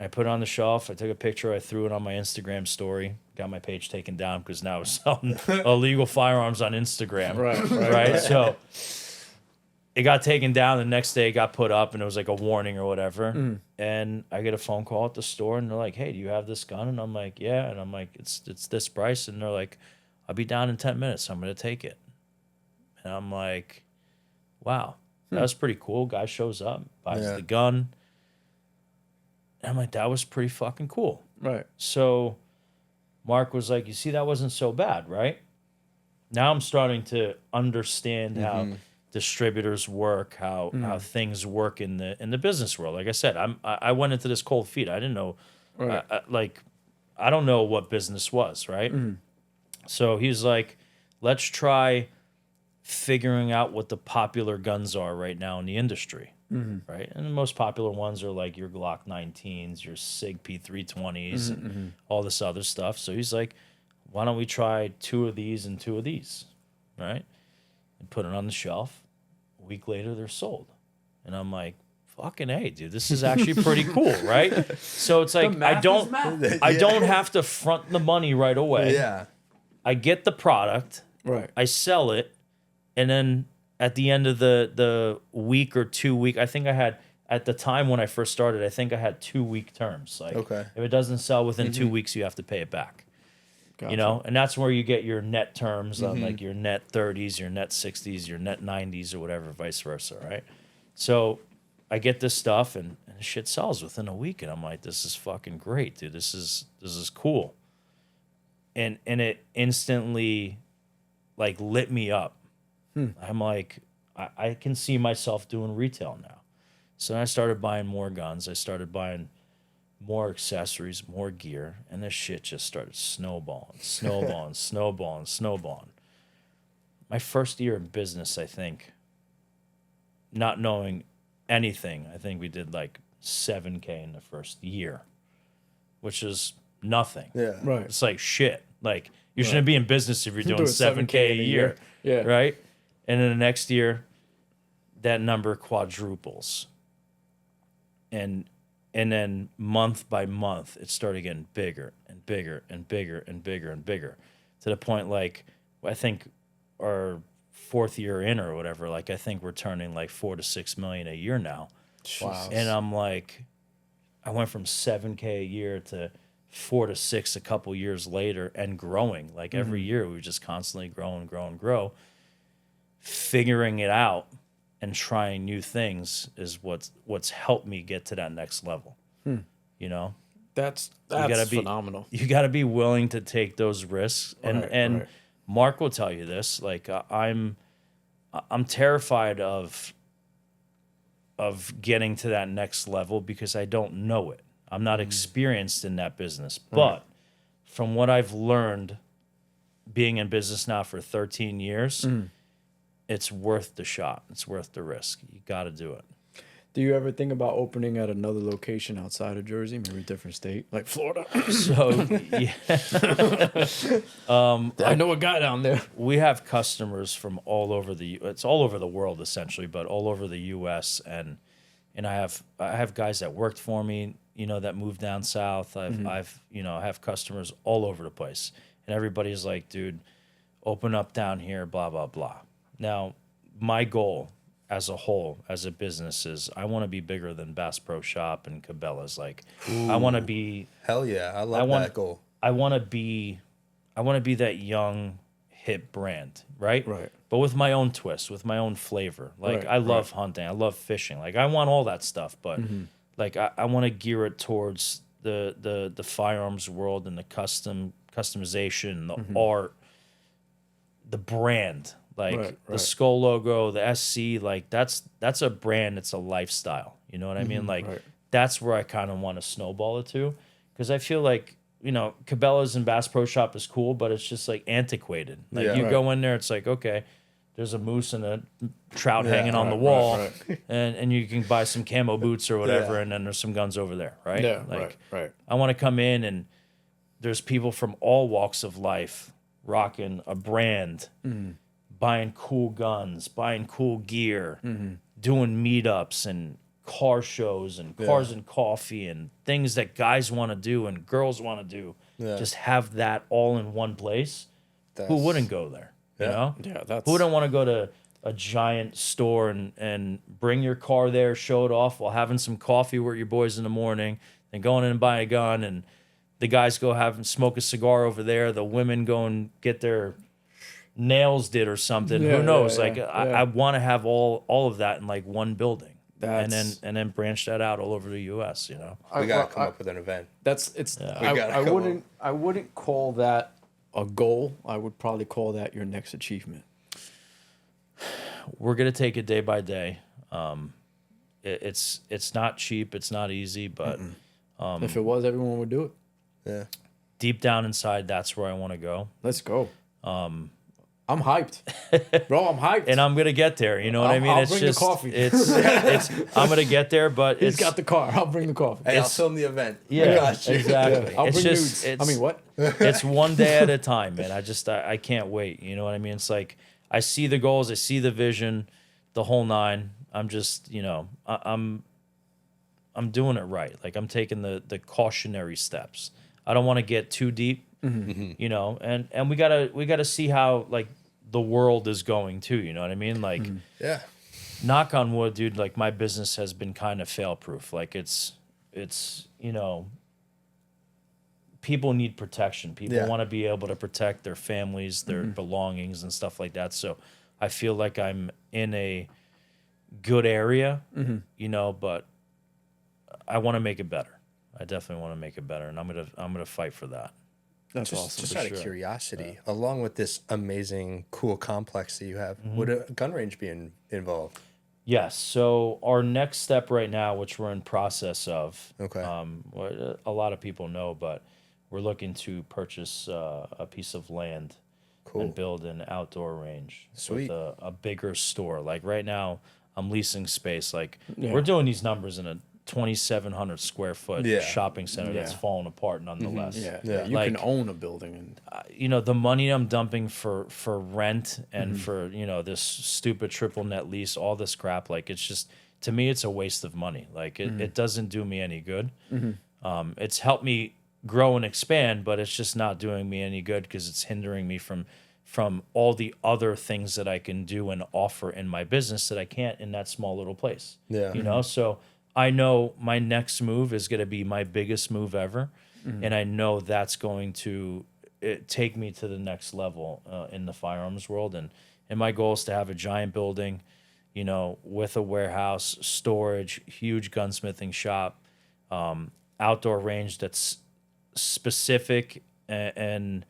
I put it on the shelf. I took a picture. I threw it on my Instagram story. Got my page taken down because now I was selling illegal firearms on Instagram. Right. So it got taken down. The next day it got put up, and it was like a warning or whatever. And I get a phone call at the store, and they're like, hey, do you have this gun? And I'm like, yeah. And I'm like, it's this price. And they're like, I'll be down in 10 minutes. I'm going to take it. And I'm like, wow, that was pretty cool. Guy shows up, buys the gun. And I'm like, that was pretty fucking cool. Right. So Mark was like, you see, that wasn't so bad, right? Now I'm starting to understand how distributors work, how things work in the business world. Like I said, I went into this cold feet. I didn't know, I don't know what business was, right? So he's like, let's try figuring out what the popular guns are right now in the industry. Right, and the most popular ones are like your Glock 19s, your SIG P320s, and all this other stuff. So he's like, "Why don't we try 2 of these and 2 of these, right?" And put it on the shelf. A week later, they're sold, and I'm like, "Fucking hey, dude, this is actually pretty cool, right?" So it's like I don't have to front the money right away. Yeah, I get the product, I sell it, and then at the end of the week or 2 week, I think I had, at the time when I first started, I think I had 2 week terms. Like, if it doesn't sell within 2 weeks, you have to pay it back. Gotcha. You know, and that's where you get your net terms on like your net 30s, your net 60s, your net 90s, or whatever, vice versa, right? So I get this stuff, and shit sells within a week, and I'm like, this is fucking great, dude. This is cool. And it instantly like lit me up. I'm like, I can see myself doing retail now. So I started buying more guns. I started buying more accessories, more gear. And this shit just started snowballing. My first year in business, I think, not knowing anything, I think we did like $7K in the first year, which is nothing. Yeah. Right. It's like shit. Like, you shouldn't be in business if you're doing 7K a year. Yeah. Right? And then the next year, that number quadruples. And then month by month, it started getting bigger and bigger and bigger and bigger and bigger. To the point, like, I think our 4th year in or whatever, like, I think we're turning like $4 to $6 million a year now. Wow. And I'm like, I went from 7K a year to 4 to 6 a couple years later, and growing. Like every year, we just constantly grow. Figuring it out and trying new things is what's helped me get to that next level. You know, That's phenomenal. You got to be willing to take those risks, and Mark will tell you this. Like I'm terrified of getting to that next level because I don't know it. I'm not experienced in that business, but from what I've learned being in business now for 13 years, it's worth the shot. It's worth the risk. You got to do it. Do you ever think about opening at another location outside of Jersey, maybe a different state, like Florida? So, yeah. I know a guy down there. We have customers from all over it's all over the world essentially, but all over the U.S. and I have guys that worked for me, you know, that moved down south. I have customers all over the place, and everybody's like, dude, open up down here, blah blah blah. Now, my goal as a whole, as a business, is I want to be bigger than Bass Pro Shop and Cabela's. Like, I want to be. Hell yeah, I love that goal. I want to be that young, hip brand, right? Right. But with my own twist, with my own flavor. Like, I love hunting, I love fishing. Like, I want all that stuff, but like I want to gear it towards the firearms world and the customization, the art, the brand. Like the Skull logo, the SC, like that's a brand, it's a lifestyle. You know what I mean? Like that's where I kind of want to snowball it to, because I feel like, you know, Cabela's and Bass Pro Shop is cool, but it's just like antiquated. Like Yeah. you Right. go in there, it's like, okay, there's a moose and a trout Yeah, hanging on the right, wall, right. and you can buy some camo boots or whatever, Yeah. and then there's some guns over there, right? Yeah, Like, right. I want to come in and there's people from all walks of life rocking a brand, buying cool guns, buying cool gear, doing meetups and car shows and cars and coffee and things that guys want to do and girls want to do. Yeah. Just have that all in one place. Who That's- wouldn't go there? You Yeah. know? Yeah, that's Who wouldn't want to go to a giant store and bring your car there, show it off while having some coffee with your boys in the morning, and going in and buy a gun, and the guys go have and smoke a cigar over there, the women go and get their nails did or something. Yeah, Who knows? yeah, Like yeah, I want to have all of that in like one building. That's- And then branch that out all over the US, you know. We gotta come up with an event. That's it's. We I gotta come wouldn't call that a goal. I would probably call that your next achievement. We're gonna take it day by day. It's not cheap, it's not easy, but If it was, everyone would do it. Yeah. deep down inside, that's where I want to go. Let's go. I'm hyped, bro. I'm hyped. And I'm gonna get there. You know what I mean? I'll It's bring the just coffee. it's I'm gonna get there, but He's it's got the car. I'll bring the coffee. Hey, I'll It's- film the event. I yeah, got you. exactly. I'll It's bring just nudes. I mean, what? it's one day at a time, man. I can't wait. You know what I mean? It's like I see the goals, I see the vision, the whole nine. I'm just, you know, I'm doing it right. Like I'm taking the cautionary steps. I don't want to get too deep, you know, and we gotta see how like the world is going too. You know what I mean? Like Yeah. knock on wood, dude, like my business has been kind of fail proof. Like it's you know, people need protection. People Yeah. want to be able to protect their families, their belongings and stuff like that. So I feel like I'm in a good area, you know, but I want to make it better. I definitely want to make it better, and I'm gonna fight for that. That's Just, awesome. just for out of sure. curiosity, along with this amazing, cool complex that you have, would a gun range be involved? Yes. So our next step right now, which we're in process of, Okay. what a lot of people know, but we're looking to purchase a piece of land Cool. and build an outdoor range Sweet. with a bigger store. Like right now, I'm leasing space. Like Yeah. we're doing these numbers in a 2,700 square foot Yeah. shopping center that's Yeah. falling apart nonetheless. Yeah, Yeah. You Like- can own a building, and You know, the money I'm dumping for rent and for, you know, this stupid triple net lease, all this crap, like it's just, to me, it's a waste of money. Like it doesn't do me any good. It's helped me grow and expand, but it's just not doing me any good because it's hindering me from all the other things that I can do and offer in my business that I can't in that small little place. Yeah. You know, so I know my next move is going to be my biggest move ever. And I know that's going to take me to the next level in the firearms world. And my goal is to have a giant building, you know, with a warehouse, storage, huge gunsmithing shop, outdoor range that's specific and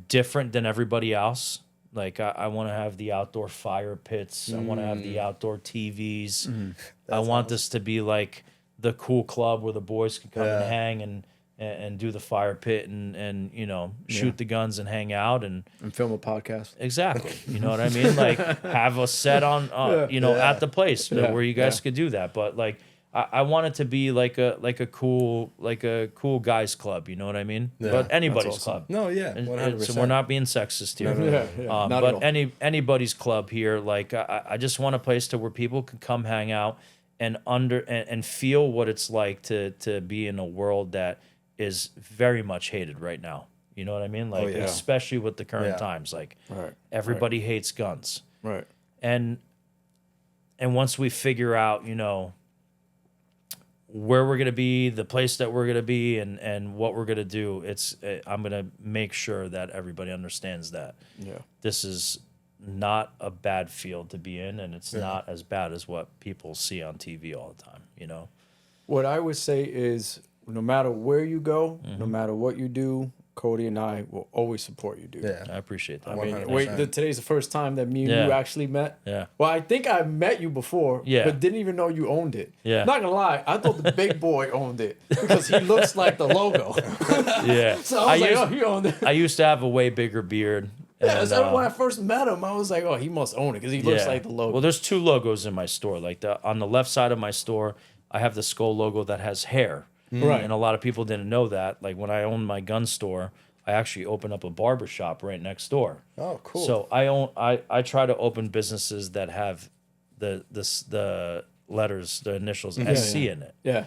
different than everybody else. Like I want to have the outdoor fire pits. I want to have the outdoor TVs. I want this to be like the cool club where the boys can come and Yeah. hang and do the fire pit and you know shoot the guns and hang out and film a podcast. exactly, you know what I mean? Like have a set on you know Yeah. at the place Yeah. where you guys Yeah. could do that. But like I want it to be like a cool guys club. You know what I mean? Yeah. But anybody's That's awesome. club. No, yeah, And 100%. so we're not being sexist here. Yeah, not at all. But anybody's club here, like I just want a place to where people can come hang out and feel what it's like to be in a world that is very much hated right now. You know what I mean? Like yeah. especially with the current Yeah. times, like Right. everybody hates guns. Right. And once we figure out, you know, where we're gonna be, the place that we're gonna be, and what we're gonna do, I'm gonna make sure that everybody understands that Yeah. this is not a bad field to be in, and it's not as bad as what people see on TV all the time. You know, What I would say is, no matter where you go, no matter what you do, Cody and I will always support you, dude. Yeah. I appreciate that. I mean, 100%. wait, today's the first time that me and Yeah. you actually met. Yeah. Well, I think I met you before, Yeah. but didn't even know you owned it. Yeah. Not gonna lie, I thought the big boy owned it because he looks like the logo. Yeah. So I was like, oh, he owned it. I used to have a way bigger beard. Yeah, and, so when I first met him, I was like, oh, he must own it because he looks yeah. like the logo. Well, there's two logos in my store. Like on the left side of my store, I have the skull logo that has hair. Right. And a lot of people didn't know that. Like when I owned my gun store, I actually opened up a barber shop right next door. Oh, cool. So I try to open businesses that have the letters, the initials SC in it. Yeah.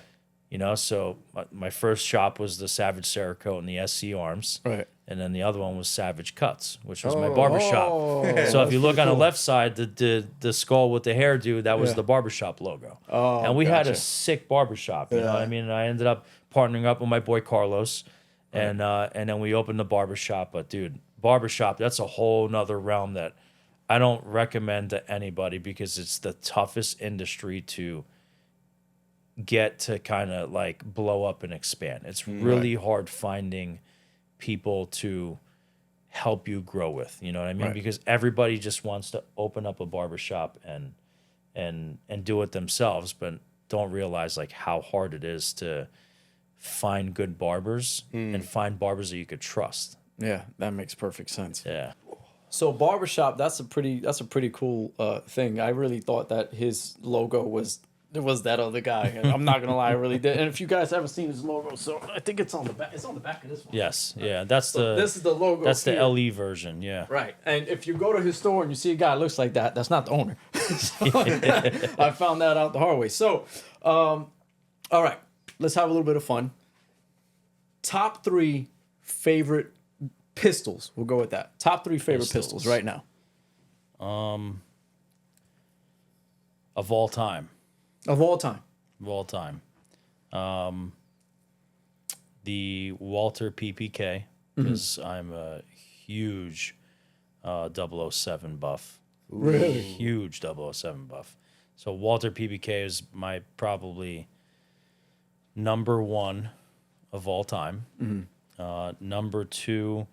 You know, so my first shop was the Savage Cerakote and the SC Arms. Right. And then the other one was Savage Cuts, which was my barbershop. Oh, So if you look on the left side, the skull with the hairdo, that was the barbershop logo. Oh, and we had a gotcha. sick barbershop. You know what I mean? And I ended up partnering up with my boy Carlos. And then we opened the barbershop. But dude, barbershop, that's a whole nother realm that I don't recommend to anybody because it's the toughest industry to get to kind of like blow up and expand. It's really hard finding people to help you grow with, you know what I mean? Right. Because everybody just wants to open up a barbershop and do it themselves, but don't realize like how hard it is to find good barbers and find barbers that you could trust. Yeah, that makes perfect sense. Yeah. So barbershop, that's a pretty cool thing. I really thought that his logo was that other guy. And I'm not gonna lie, I really did. And if you guys haven't seen his logo, so I think it's on the back. It's on the back of this one. Yes. Yeah. That's This is the logo. that's the here. LE version. Yeah. Right. And if you go to his store and you see a guy that looks like that, that's not the owner. So, I found that out the hard way. So, all right, let's have a little bit of fun. Top 3 favorite pistols. We'll go with that. Top 3 favorite pistols right now. Of all time. Of all time. Of all time. The Walter PPK, because I'm a huge 007 buff. Really? Huge 007 buff. So Walter PPK is my probably number 1 of all time. Number 2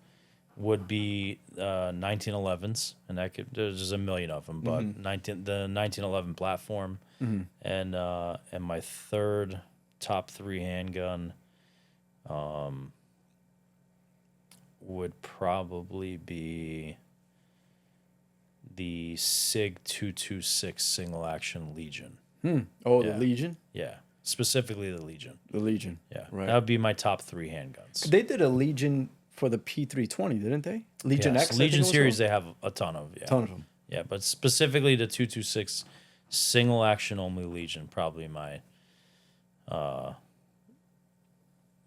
would be 1911s, and there's a million of them, but the 1911 platform, and my third top 3 handgun would probably be the SIG 226 single action Legion. Oh, Yeah. the Legion? Yeah, specifically the Legion. The Legion. Yeah, Right. that would be my top 3 handguns. They did a Legion for the P320, didn't they? Legion Yes, X? I think Legion it was series, called? they have a ton of. Yeah. Ton of them. Yeah, but specifically the 226 single action only Legion, probably my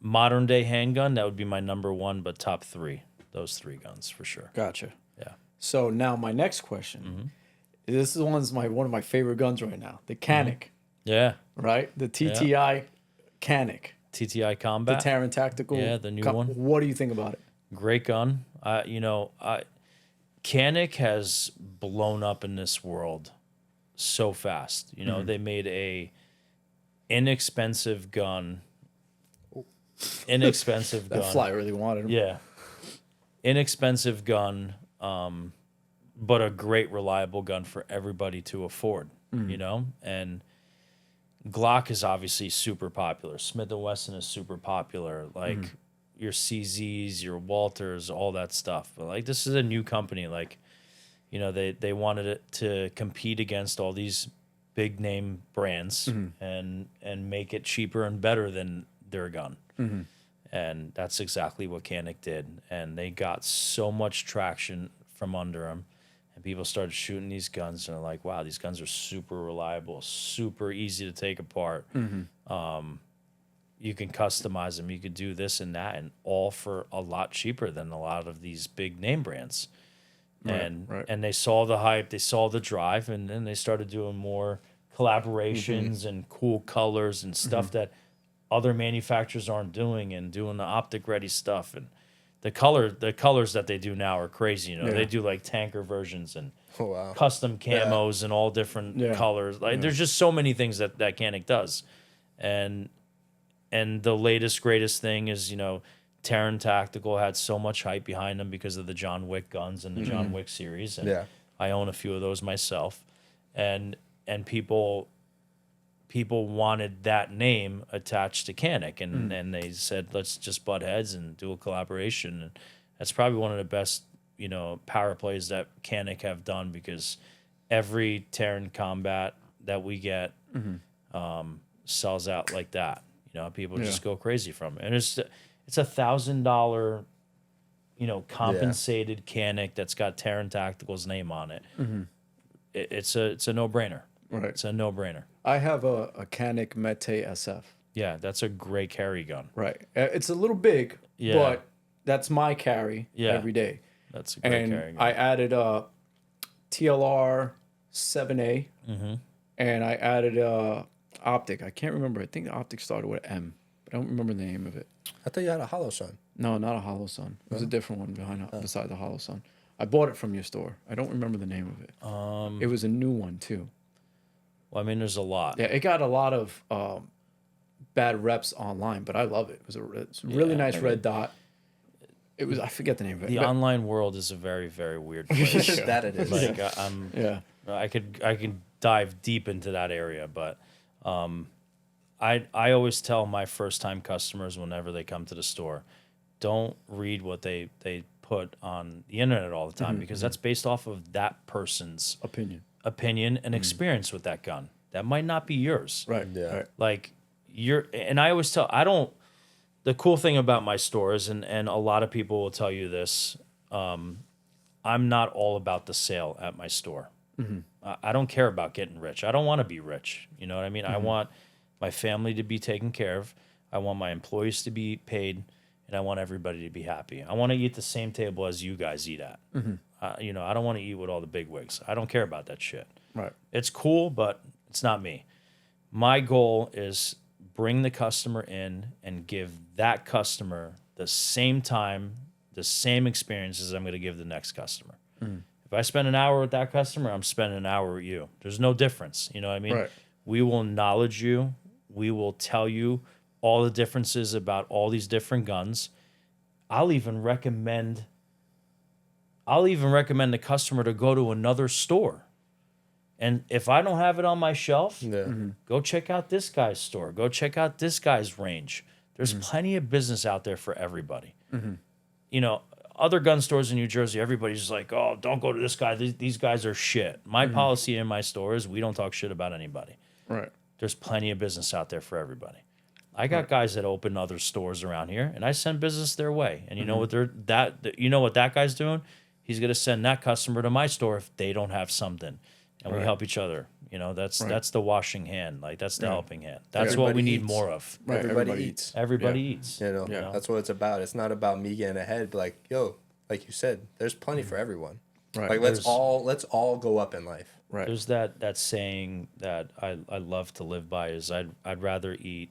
modern day handgun. That would be my number 1, but top 3. Those 3 guns for sure. Gotcha. Yeah. So now my next question. This is one of my favorite guns right now. The Canic, Yeah. right? The TTI Canic. TTI The Combat. Terran Tactical. Yeah, the new one. What do you think about it? Great gun. Canic has blown up in this world so fast. You know, they made a inexpensive gun. Inexpensive gun. That fly really wanted him. Yeah. Inexpensive gun, but a great, reliable gun for everybody to afford, you know? And Glock is obviously super popular. Smith & Wesson is super popular. Like, your CZs, your Walters, all that stuff. But, like, this is a new company. Like, you know, they wanted it to compete against all these big-name brands and make it cheaper and better than their gun. And that's exactly what Canic did. And they got so much traction from under them. And people started shooting these guns and they're like, wow, these guns are super reliable, super easy to take apart. You can customize them. You could do this and that, and all for a lot cheaper than a lot of these big name brands. And they saw the hype, they saw the drive, and then they started doing more collaborations and cool colors and stuff that other manufacturers aren't doing, and doing the optic ready stuff. And the colors that they do now are crazy. You know, they do like tanker versions and custom camos and all different colors. Like there's just so many things that Canic does. And the latest greatest thing is, you know, Terran Tactical had so much hype behind them because of the John Wick guns and the John Wick series. And I own a few of those myself. And people wanted that name attached to Canik, and they said, let's just butt heads and do a collaboration. And that's probably one of the best, power plays that Canik have done, because every Terran combat that we get sells out like that. People just go crazy from it. And it's $1,000, compensated Canik that's got Terran Tactical's name on it. It's a no-brainer. Right. It's a no-brainer. I have a Canik Mete SF. Yeah, that's a great carry gun. Right. It's a little big, but that's my carry every day. That's a great carry gun. I added a TLR 7A, and I added a optic. I can't remember. I think the optic started with M, but I don't remember the name of it. I thought you had a Hollow Sun. No, not a Hollow Sun. It was a different one beside the Hollow Sun. I bought it from your store. I don't remember the name of it. It was a new one too. Well, I mean, there's a lot. Yeah, it got a lot of bad reps online, but I love it. It's a really nice red dot. It was, I forget the name of it. The online world is a very, very weird place. That it is. Like I could dive deep into that area, but I always tell my first time customers whenever they come to the store, don't read what they put on the internet all the time, because that's based off of that person's opinion and experience with that gun. That might not be yours. Right. Yeah. Right. Like and I always tell, the cool thing about my stores, and a lot of people will tell you this, I'm not all about the sale at my store. I don't care about getting rich. I don't want to be rich. You know what I mean? I want my family to be taken care of. I want my employees to be paid, and I want everybody to be happy. I want to eat the same table as you guys eat at. I don't want to eat with all the big wigs. I don't care about that shit. Right. It's cool, but it's not me. My goal is bring the customer in and give that customer the same time, the same experience as I'm going to give the next customer. If I spend an hour with that customer, I'm spending an hour with you. There's no difference. You know what I mean? Right. We will knowledge you. We will tell you all the differences about all these different guns. I'll even recommend the customer to go to another store. And if I don't have it on my shelf, go check out this guy's store. Go check out this guy's range. There's plenty of business out there for everybody. Other gun stores in New Jersey, everybody's just like, oh, don't go to this guy. These guys are shit. My policy in my store is we don't talk shit about anybody. Right. There's plenty of business out there for everybody. I got guys that open other stores around here, and I send business their way. And you know what that guy's doing? He's gonna send that customer to my store if they don't have something, and we help each other. That's the washing hand. Like that's the helping hand. That's what we need more of. Right. Everybody eats. Everybody eats. That's what it's about. It's not about me getting ahead. But like, like you said, there's plenty for everyone. Right. Like let's all go up in life. Right. There's that saying that I love to live by is I'd rather eat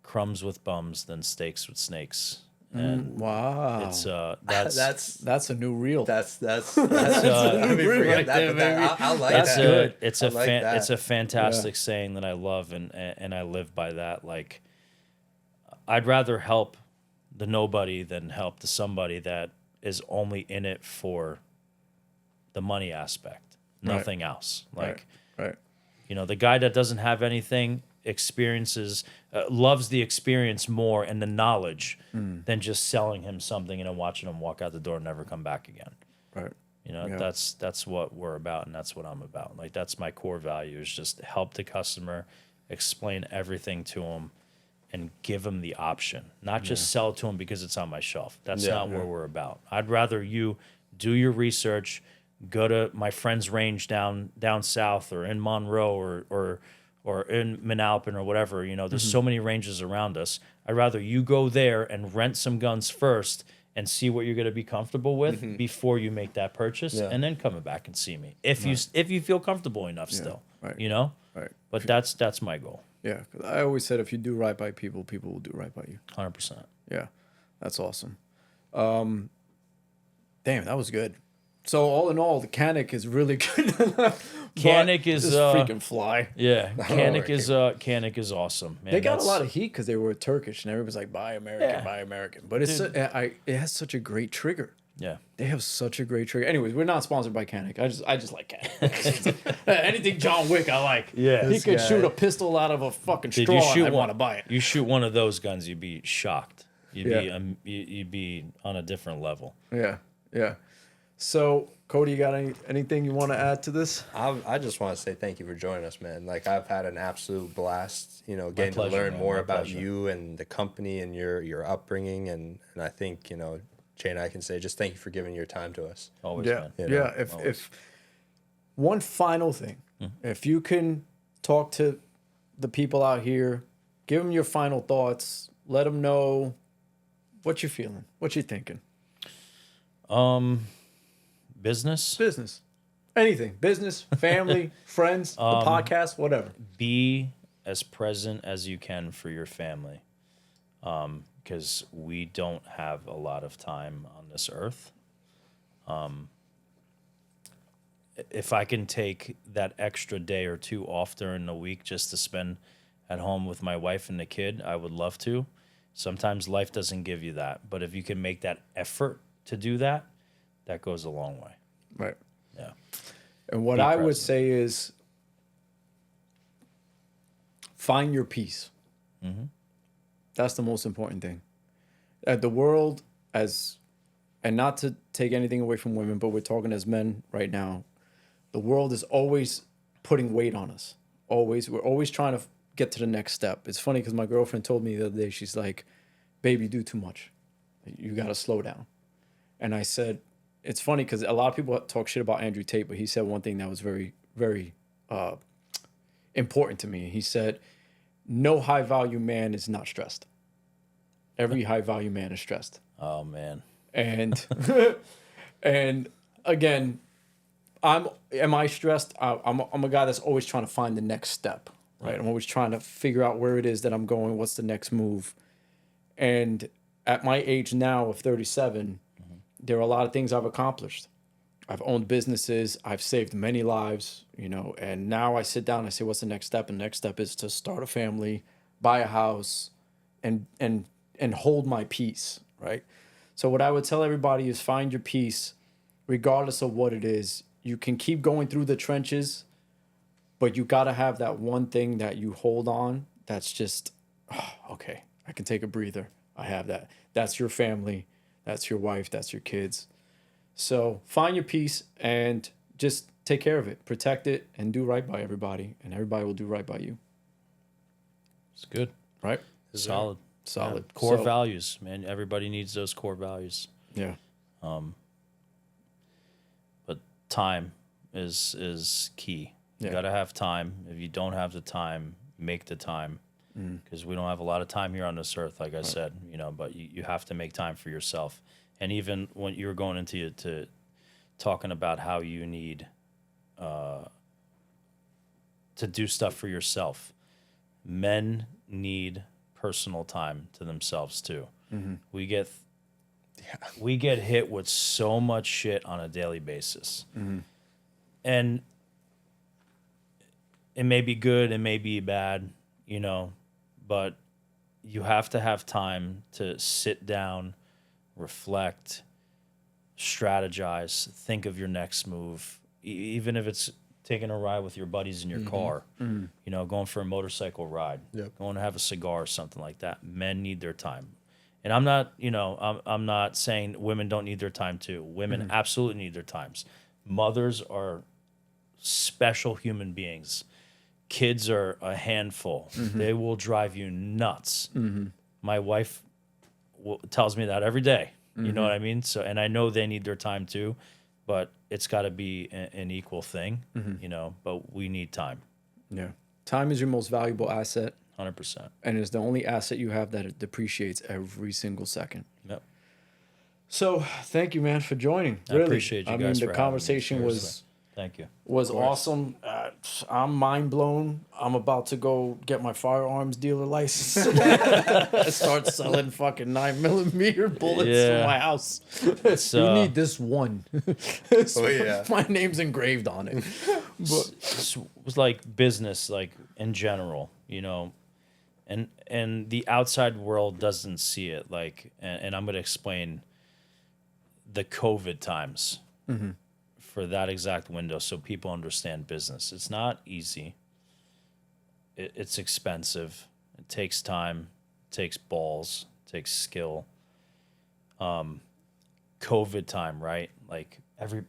crumbs with bums than steaks with snakes. And wow. it's that's a new reel. That's I mean, forget that, but I like that's that. good. It's It's a fantastic saying that I love, and I live by that. Like, I'd rather help the nobody than help the somebody that is only in it for the money aspect, nothing else. Like, right. The guy that doesn't have anything loves the experience more and the knowledge than just selling him something and then watching him walk out the door and never come back again. Right. That's what we're about, and that's what I'm about. Like, that's my core value, is just help the customer, explain everything to him, and give him the option, not just sell it to him because it's on my shelf. That's not where we're about. I'd rather you do your research, go to my friend's range down south or in Monroe or in Manalapan or whatever. There's so many ranges around us. I'd rather you go there and rent some guns first and see what you're going to be comfortable with before you make that purchase, and then come back and see me if you feel comfortable enough still. Right. Right. But that's my goal. Yeah, 'cause I always said if you do right by people, people will do right by you. 100%. Yeah, that's awesome. Damn, that was good. So all in all, the Canik is really good. Canik is this freaking fly. Yeah, Canik is awesome. Man, They got a lot of heat because they were Turkish, and everybody's like, "Buy American, Yeah. buy American." But it's it has such a great trigger. Yeah. They have such a great trigger. Anyways, we're not sponsored by Canik. I just like Canik. Anything John Wick, I like. Yeah. He This could guy. shoot a pistol out of a fucking Did straw, you and shoot I one? want to buy it. You shoot one of those guns, you'd be shocked. Yeah. You'd be on a different level. Yeah, yeah. So, Cody, you got anything you want to add to this? I just want to say thank you for joining us, man. Like, I've had an absolute blast, you know, getting pleasure, to learn man. more My about pleasure. you and the company and your upbringing. And I think, you know, Jay and I can say just thank you for giving your time to us. Always, Yeah, man. You know, yeah. If one final thing, if you can talk to the people out here, give them your final thoughts, let them know what you're feeling, what you're thinking. Business. Anything, business, family, friends, the podcast, whatever. Be as present as you can for your family. Because we don't have a lot of time on this earth. If I can take that extra day or two off during the week just to spend at home with my wife and the kid, I would love to. Sometimes life doesn't give you that. But if you can make that effort to do that, that goes a long way. Right. Yeah. And what Be I would present. say is find your peace. That's the most important thing. The world, and not to take anything away from women, but we're talking as men right now. The world is always putting weight on us. Always. We're always trying to get to the next step. It's funny because my girlfriend told me the other day, she's like, "Baby, you do too much. You got to slow down." And I said, it's funny because a lot of people talk shit about Andrew Tate, but he said one thing that was very, very important to me. He said, no high value man is not stressed. Every high value man is stressed. Oh, man. And and again, am I stressed? I'm a guy that's always trying to find the next step, right? I'm always trying to figure out where it is that I'm going, what's the next move. And at my age now of 37, there are a lot of things I've accomplished. I've owned businesses, I've saved many lives, you know, and now I sit down and I say, what's the next step? And the next step is to start a family, buy a house, and hold my peace, right? So what I would tell everybody is find your peace, regardless of what it is. You can keep going through the trenches, but you got to have that one thing that you hold on that's just, oh, okay, I can take a breather. I have that. That's your family. That's your wife. That's your kids. So find your peace and just take care of it. Protect it and do right by everybody. And everybody will do right by you. It's good. Right? Solid. Solid. Yeah. Core So- values, man. Everybody needs those core values. Yeah. But time is key. You Yeah. got to have time. If you don't have the time, make the time. Because we don't have a lot of time here on this earth, like I said, you know, but you have to make time for yourself. And even when you're going into talking about how you need to do stuff for yourself, men need personal time to themselves too. We get hit with so much shit on a daily basis. And it may be good, it may be bad, you know, but you have to have time to sit down, reflect, strategize, think of your next move, even if it's taking a ride with your buddies in your car, you know, going for a motorcycle ride, going to have a cigar or something like that. Men need their time. And I'm not, you know, I'm not saying women don't need their time too. Women absolutely need their times. Mothers are special human beings. Kids are a handful. They will drive you nuts. My wife tells me that every day. You know what I mean? So, and I know they need their time too, but it's got to be an equal thing, you know, but we need time. Yeah. Time is your most valuable asset. 100%. And it's the only asset you have that it depreciates every single second. Yep. So thank you, man, for joining. I appreciate you guys the for having me. conversation Seriously. Thank you. was awesome. I'm mind blown. I'm about to go get my firearms dealer license. Start selling fucking 9mm bullets Yeah. in my house. So, You need this one. Oh, yeah. My name's engraved on it. But it was like business, like in general, and the outside world doesn't see it. Like, and I'm gonna explain the COVID times for that exact window so people understand business. It's not easy. It's expensive. It takes time. It takes balls. It takes skill. COVID time, right? Like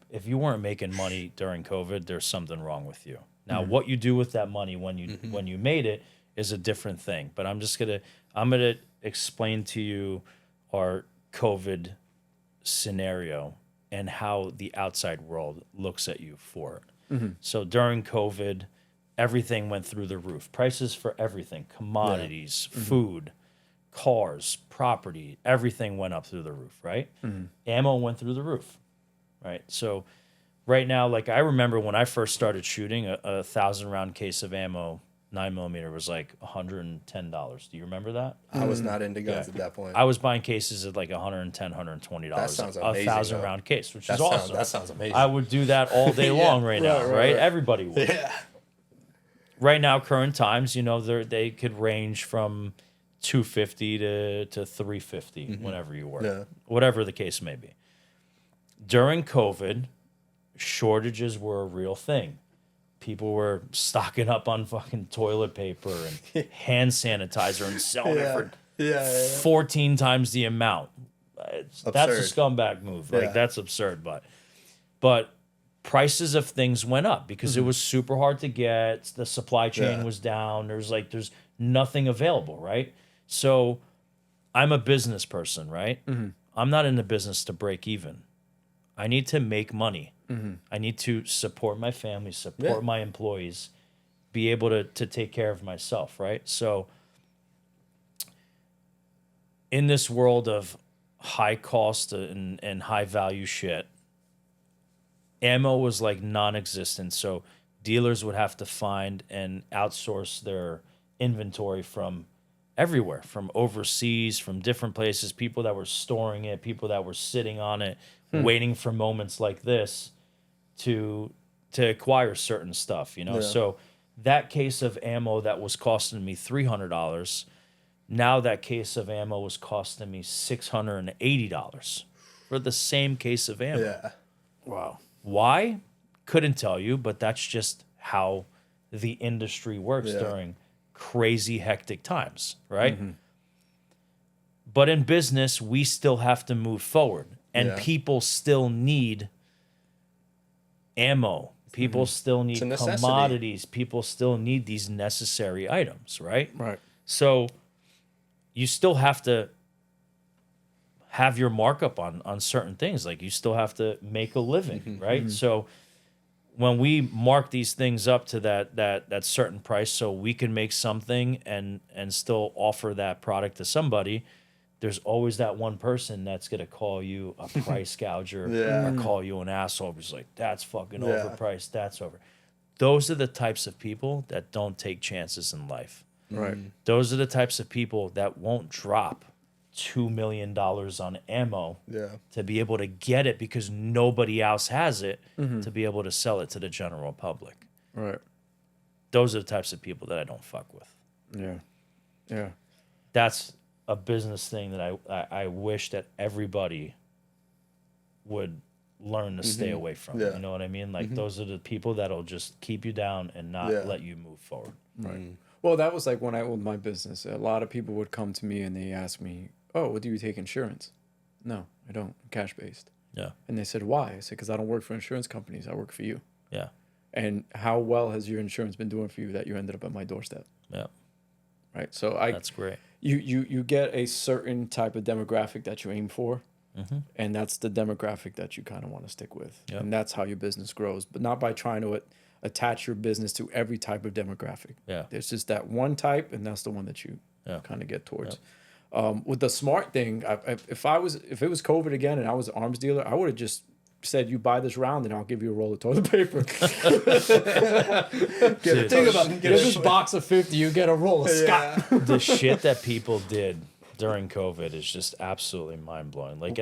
if you weren't making money during COVID, there's something wrong with you. Now, what you do with that money when you made it is a different thing. But I'm gonna explain to you our COVID scenario and how the outside world looks at you for it. So during COVID, everything went through the roof. Prices for everything, commodities, food, cars, property, everything went up through the roof, right? Ammo went through the roof, right? So right now, like I remember when I first started shooting, a 1,000-round case of ammo, 9mm, was like $110. Do you remember that? I was not into guns at that point. I was buying cases at like $110, $120. That sounds a amazing, 1,000-round case, which is awesome. That sounds amazing. I would do that all day long right now, right? Everybody would. Yeah. Right now, current times, they could range from $250 to $350, whenever you work, whatever the case may be. During COVID, shortages were a real thing. People were stocking up on fucking toilet paper and hand sanitizer and selling it for 14 times the amount. That's a scumbag move. Like that's absurd. But prices of things went up because it was super hard to get. The supply chain was down. There's nothing available, right? So I'm a business person, right? I'm not in the business to break even. I need to make money. I need to support my family, support my employees, be able to take care of myself, right? So in this world of high cost and high value shit, ammo was like non-existent. So dealers would have to find and outsource their inventory from everywhere, from overseas, from different places, people that were storing it, people that were sitting on it, waiting for moments like this to acquire certain stuff, So that case of ammo that was costing me $300, now that case of ammo was costing me $680 for the same case of ammo. Yeah. wow. Why? Couldn't tell you, but that's just how the industry works during crazy hectic times, right? But in business, we still have to move forward, and people still need ammo. People still need commodities. People still need these necessary items, right? Right. So you still have to have your markup on certain things. Like you still have to make a living, right? So when we mark these things up to that certain price so we can make something and still offer that product to somebody, there's always that one person that's going to call you a price gouger or call you an asshole. It's like, that's fucking overpriced. That's over. Those are the types of people that don't take chances in life. Right. Those are the types of people that won't drop $2 million on ammo to be able to get it because nobody else has it to be able to sell it to the general public. Right. Those are the types of people that I don't fuck with. Yeah. Yeah. That's a business thing that I wish that everybody would learn to stay away from. You know what I mean? Like those are the people that'll just keep you down and not let you move forward. Right. Well, that was like when I owned my business. A lot of people would come to me and they ask me, "Oh, what do you take insurance?" No, I don't. I'm cash based. Yeah. And they said, "Why?" I said, "Because I don't work for insurance companies. I work for you." Yeah. And how well has your insurance been doing for you that you ended up at my doorstep? Yeah. Right. So that's great. You get a certain type of demographic that you aim for, and that's the demographic that you kind of want to stick with, and that's how your business grows. But not by trying to attach your business to every type of demographic. Yeah. There's just that one type, and that's the one that you kind of get towards. With the smart thing, if it was COVID again and I was an arms dealer, I would have just said, you buy this round and I'll give you a roll of toilet paper. Dude, Think about it. Get this box of 50, you get a roll of Scott. the shit that people did during COVID is just absolutely mind blowing. Like,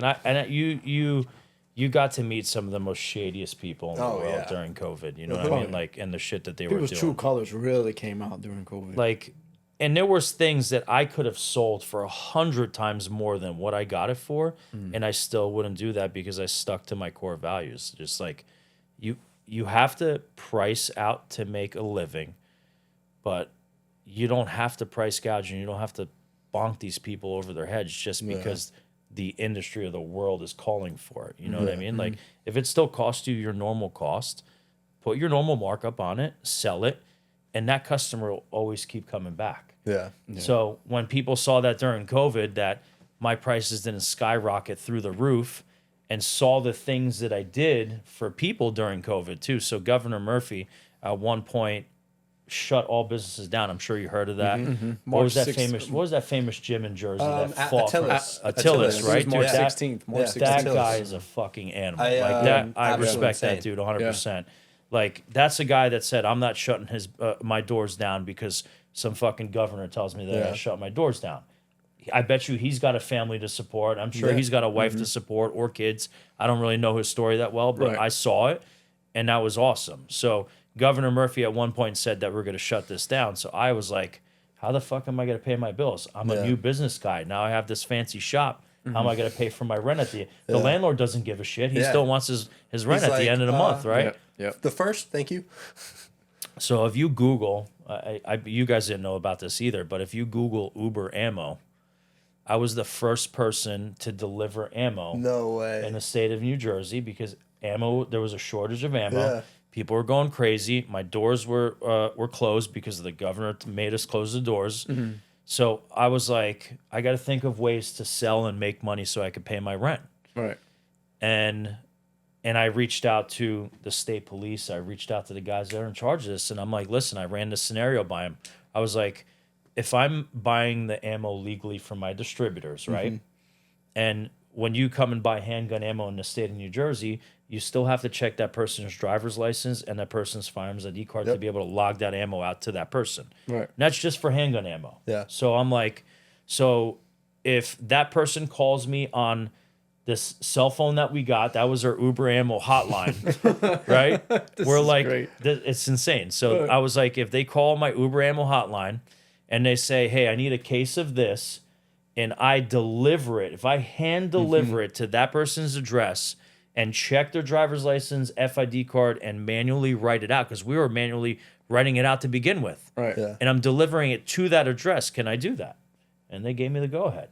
you got to meet some of the most shadiest people in the world during COVID. You know what I mean? Like, and the shit that they were doing. People's true colors really came out during COVID. Like, and there was things that I could have sold for 100 times more than what I got it for, and I still wouldn't do that because I stuck to my core values. Just like, you have to price out to make a living, but you don't have to price gouge, and you don't have to bonk these people over their heads just because the industry or the world is calling for it. You know what I mean? Like, if it still costs you your normal cost, put your normal markup on it, sell it, and that customer will always keep coming back. Yeah. So when people saw that during COVID, that my prices didn't skyrocket through the roof, and saw the things that I did for people during COVID too. So Governor Murphy at one point shut all businesses down. I'm sure you heard of that. What was that famous gym in Jersey that fought Attilas, right? March Dude, 16th. March 16th. that guy is a fucking animal. I respect that dude 100%. Like, that's a guy that said, I'm not shutting my doors down because some fucking governor tells me that I shut my doors down. I bet you he's got a family to support. I'm sure he's got a wife to support or kids. I don't really know his story that well, but I saw it, and that was awesome. So Governor Murphy at one point said that we're going to shut this down. So I was like, how the fuck am I going to pay my bills? I'm a new business guy. Now I have this fancy shop. How am I going to pay for my rent at the end? The landlord doesn't give a shit. He still wants his rent at the end of the month, right? The first, thank you. So if you Google, you guys didn't know about this either, but if you Google Uber ammo, I was the first person to deliver ammo in the state of New Jersey because there was a shortage of ammo. Yeah. People were going crazy. My doors were closed because the governor made us close the doors. So I was like, I got to think of ways to sell and make money so I could pay my rent. Right. And I reached out to the state police. I reached out to the guys that are in charge of this. And I'm like, listen, I ran this scenario by him. I was like, if I'm buying the ammo legally from my distributors, right? And when you come and buy handgun ammo in the state of New Jersey, you still have to check that person's driver's license and that person's firearms ID card to be able to log that ammo out to that person. Right. And that's just for handgun ammo. Yeah. So I'm like, so if that person calls me on this cell phone that we got, that was our Uber ammo hotline, right? We're like, it's insane. So I was like, if they call my Uber ammo hotline and they say, hey, I need a case of this, and I deliver it, if I hand deliver it to that person's address and check their driver's license, FID card, and manually write it out, because we were manually writing it out to begin with. Right. Yeah. And I'm delivering it to that address. Can I do that? And they gave me the go-ahead.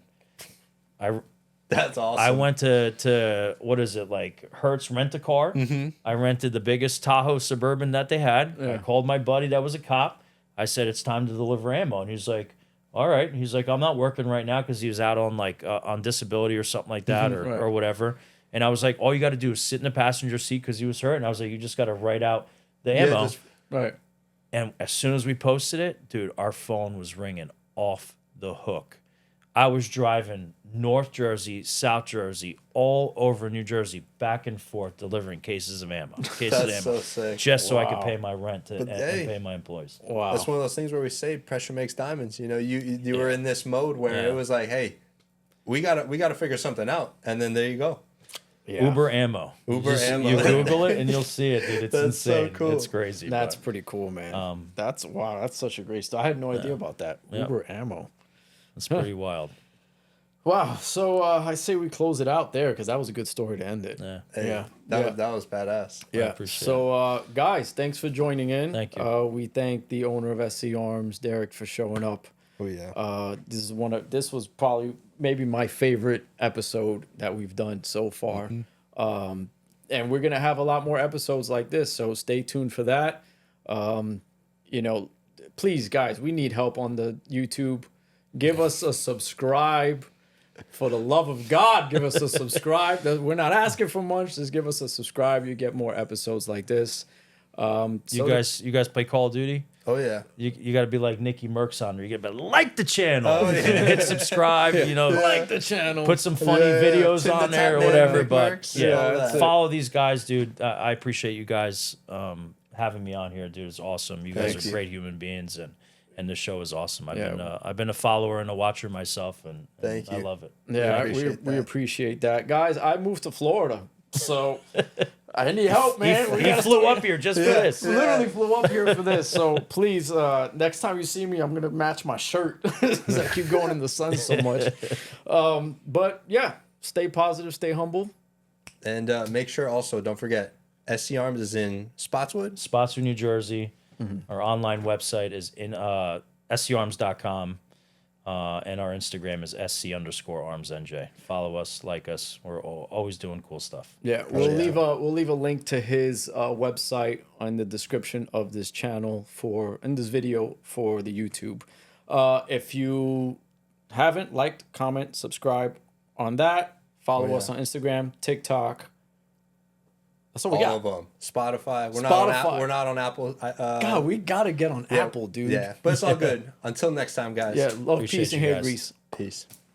That's awesome. I went to what is it, like Hertz Rent-A-Car. I rented the biggest Tahoe Suburban that they had. I called my buddy that was a cop. I said, it's time to deliver ammo. And he's like, all right. He's like, I'm not working right now because he was out on like on disability or something like that or whatever. And I was like, all you got to do is sit in the passenger seat because he was hurt. And I was like, you just got to write out the ammo. Right. And as soon as we posted it, dude, our phone was ringing off the hook. I was driving North Jersey, South Jersey, all over New Jersey, back and forth, delivering cases of ammo. That's so sick. Just so I could pay my rent and pay my employees. Wow. That's one of those things where we say pressure makes diamonds. You know, you were in this mode where it was like, hey, we gotta figure something out. And then there you go. Yeah. Uber ammo. You Google it and you'll see it, dude. It's insane. So cool. It's crazy. That's pretty cool, man. That's such a great story. I had no idea about that. Uber ammo. It's pretty wild. Wow. So I say we close it out there because that was a good story to end it. That was badass. Yeah. So guys, thanks for joining in. Thank you. We thank the owner of SC Arms, Derek, for showing up. Oh yeah. This was probably maybe my favorite episode that we've done so far. And we're gonna have a lot more episodes like this, so stay tuned for that. Please, guys, we need help on the YouTube. Give us a subscribe. For the love of God, give us a subscribe. We're not asking for much. Just give us a subscribe. You get more episodes like this. You guys play Call of Duty? Oh yeah. You got to be like Nicky Merckx on there. You got to like the channel, hit subscribe. like the channel, put some funny videos on there or whatever. But Yeah, follow these guys, dude. I appreciate you guys having me on here, dude. It's awesome. You guys are great human beings, and the show is awesome. I've been a follower and a watcher myself, and Thank you. I love it. Yeah, we appreciate that, guys. I moved to Florida, so I need help, man. He flew up here just for this. Literally flew up here for this. So please, next time you see me, I'm gonna match my shirt because I keep going in the sun so much. But yeah, stay positive, stay humble, and make sure also don't forget SC Arms is in Spotswood, New Jersey. Our online website is in scarms.com. And our Instagram is SC_ArmsNJ. Follow us, like us. We're always doing cool stuff. Yeah, we'll leave a link to his website in the description of this channel in this video for the YouTube. If you haven't liked, comment, subscribe on that. Follow us on Instagram, TikTok. That's what we got. All of them. Spotify. We're not on Apple. God, we gotta get on Apple, dude. Yeah, but it's all good. Until next time, guys. Yeah, love, Appreciate peace, and you hair guys. grease. Peace.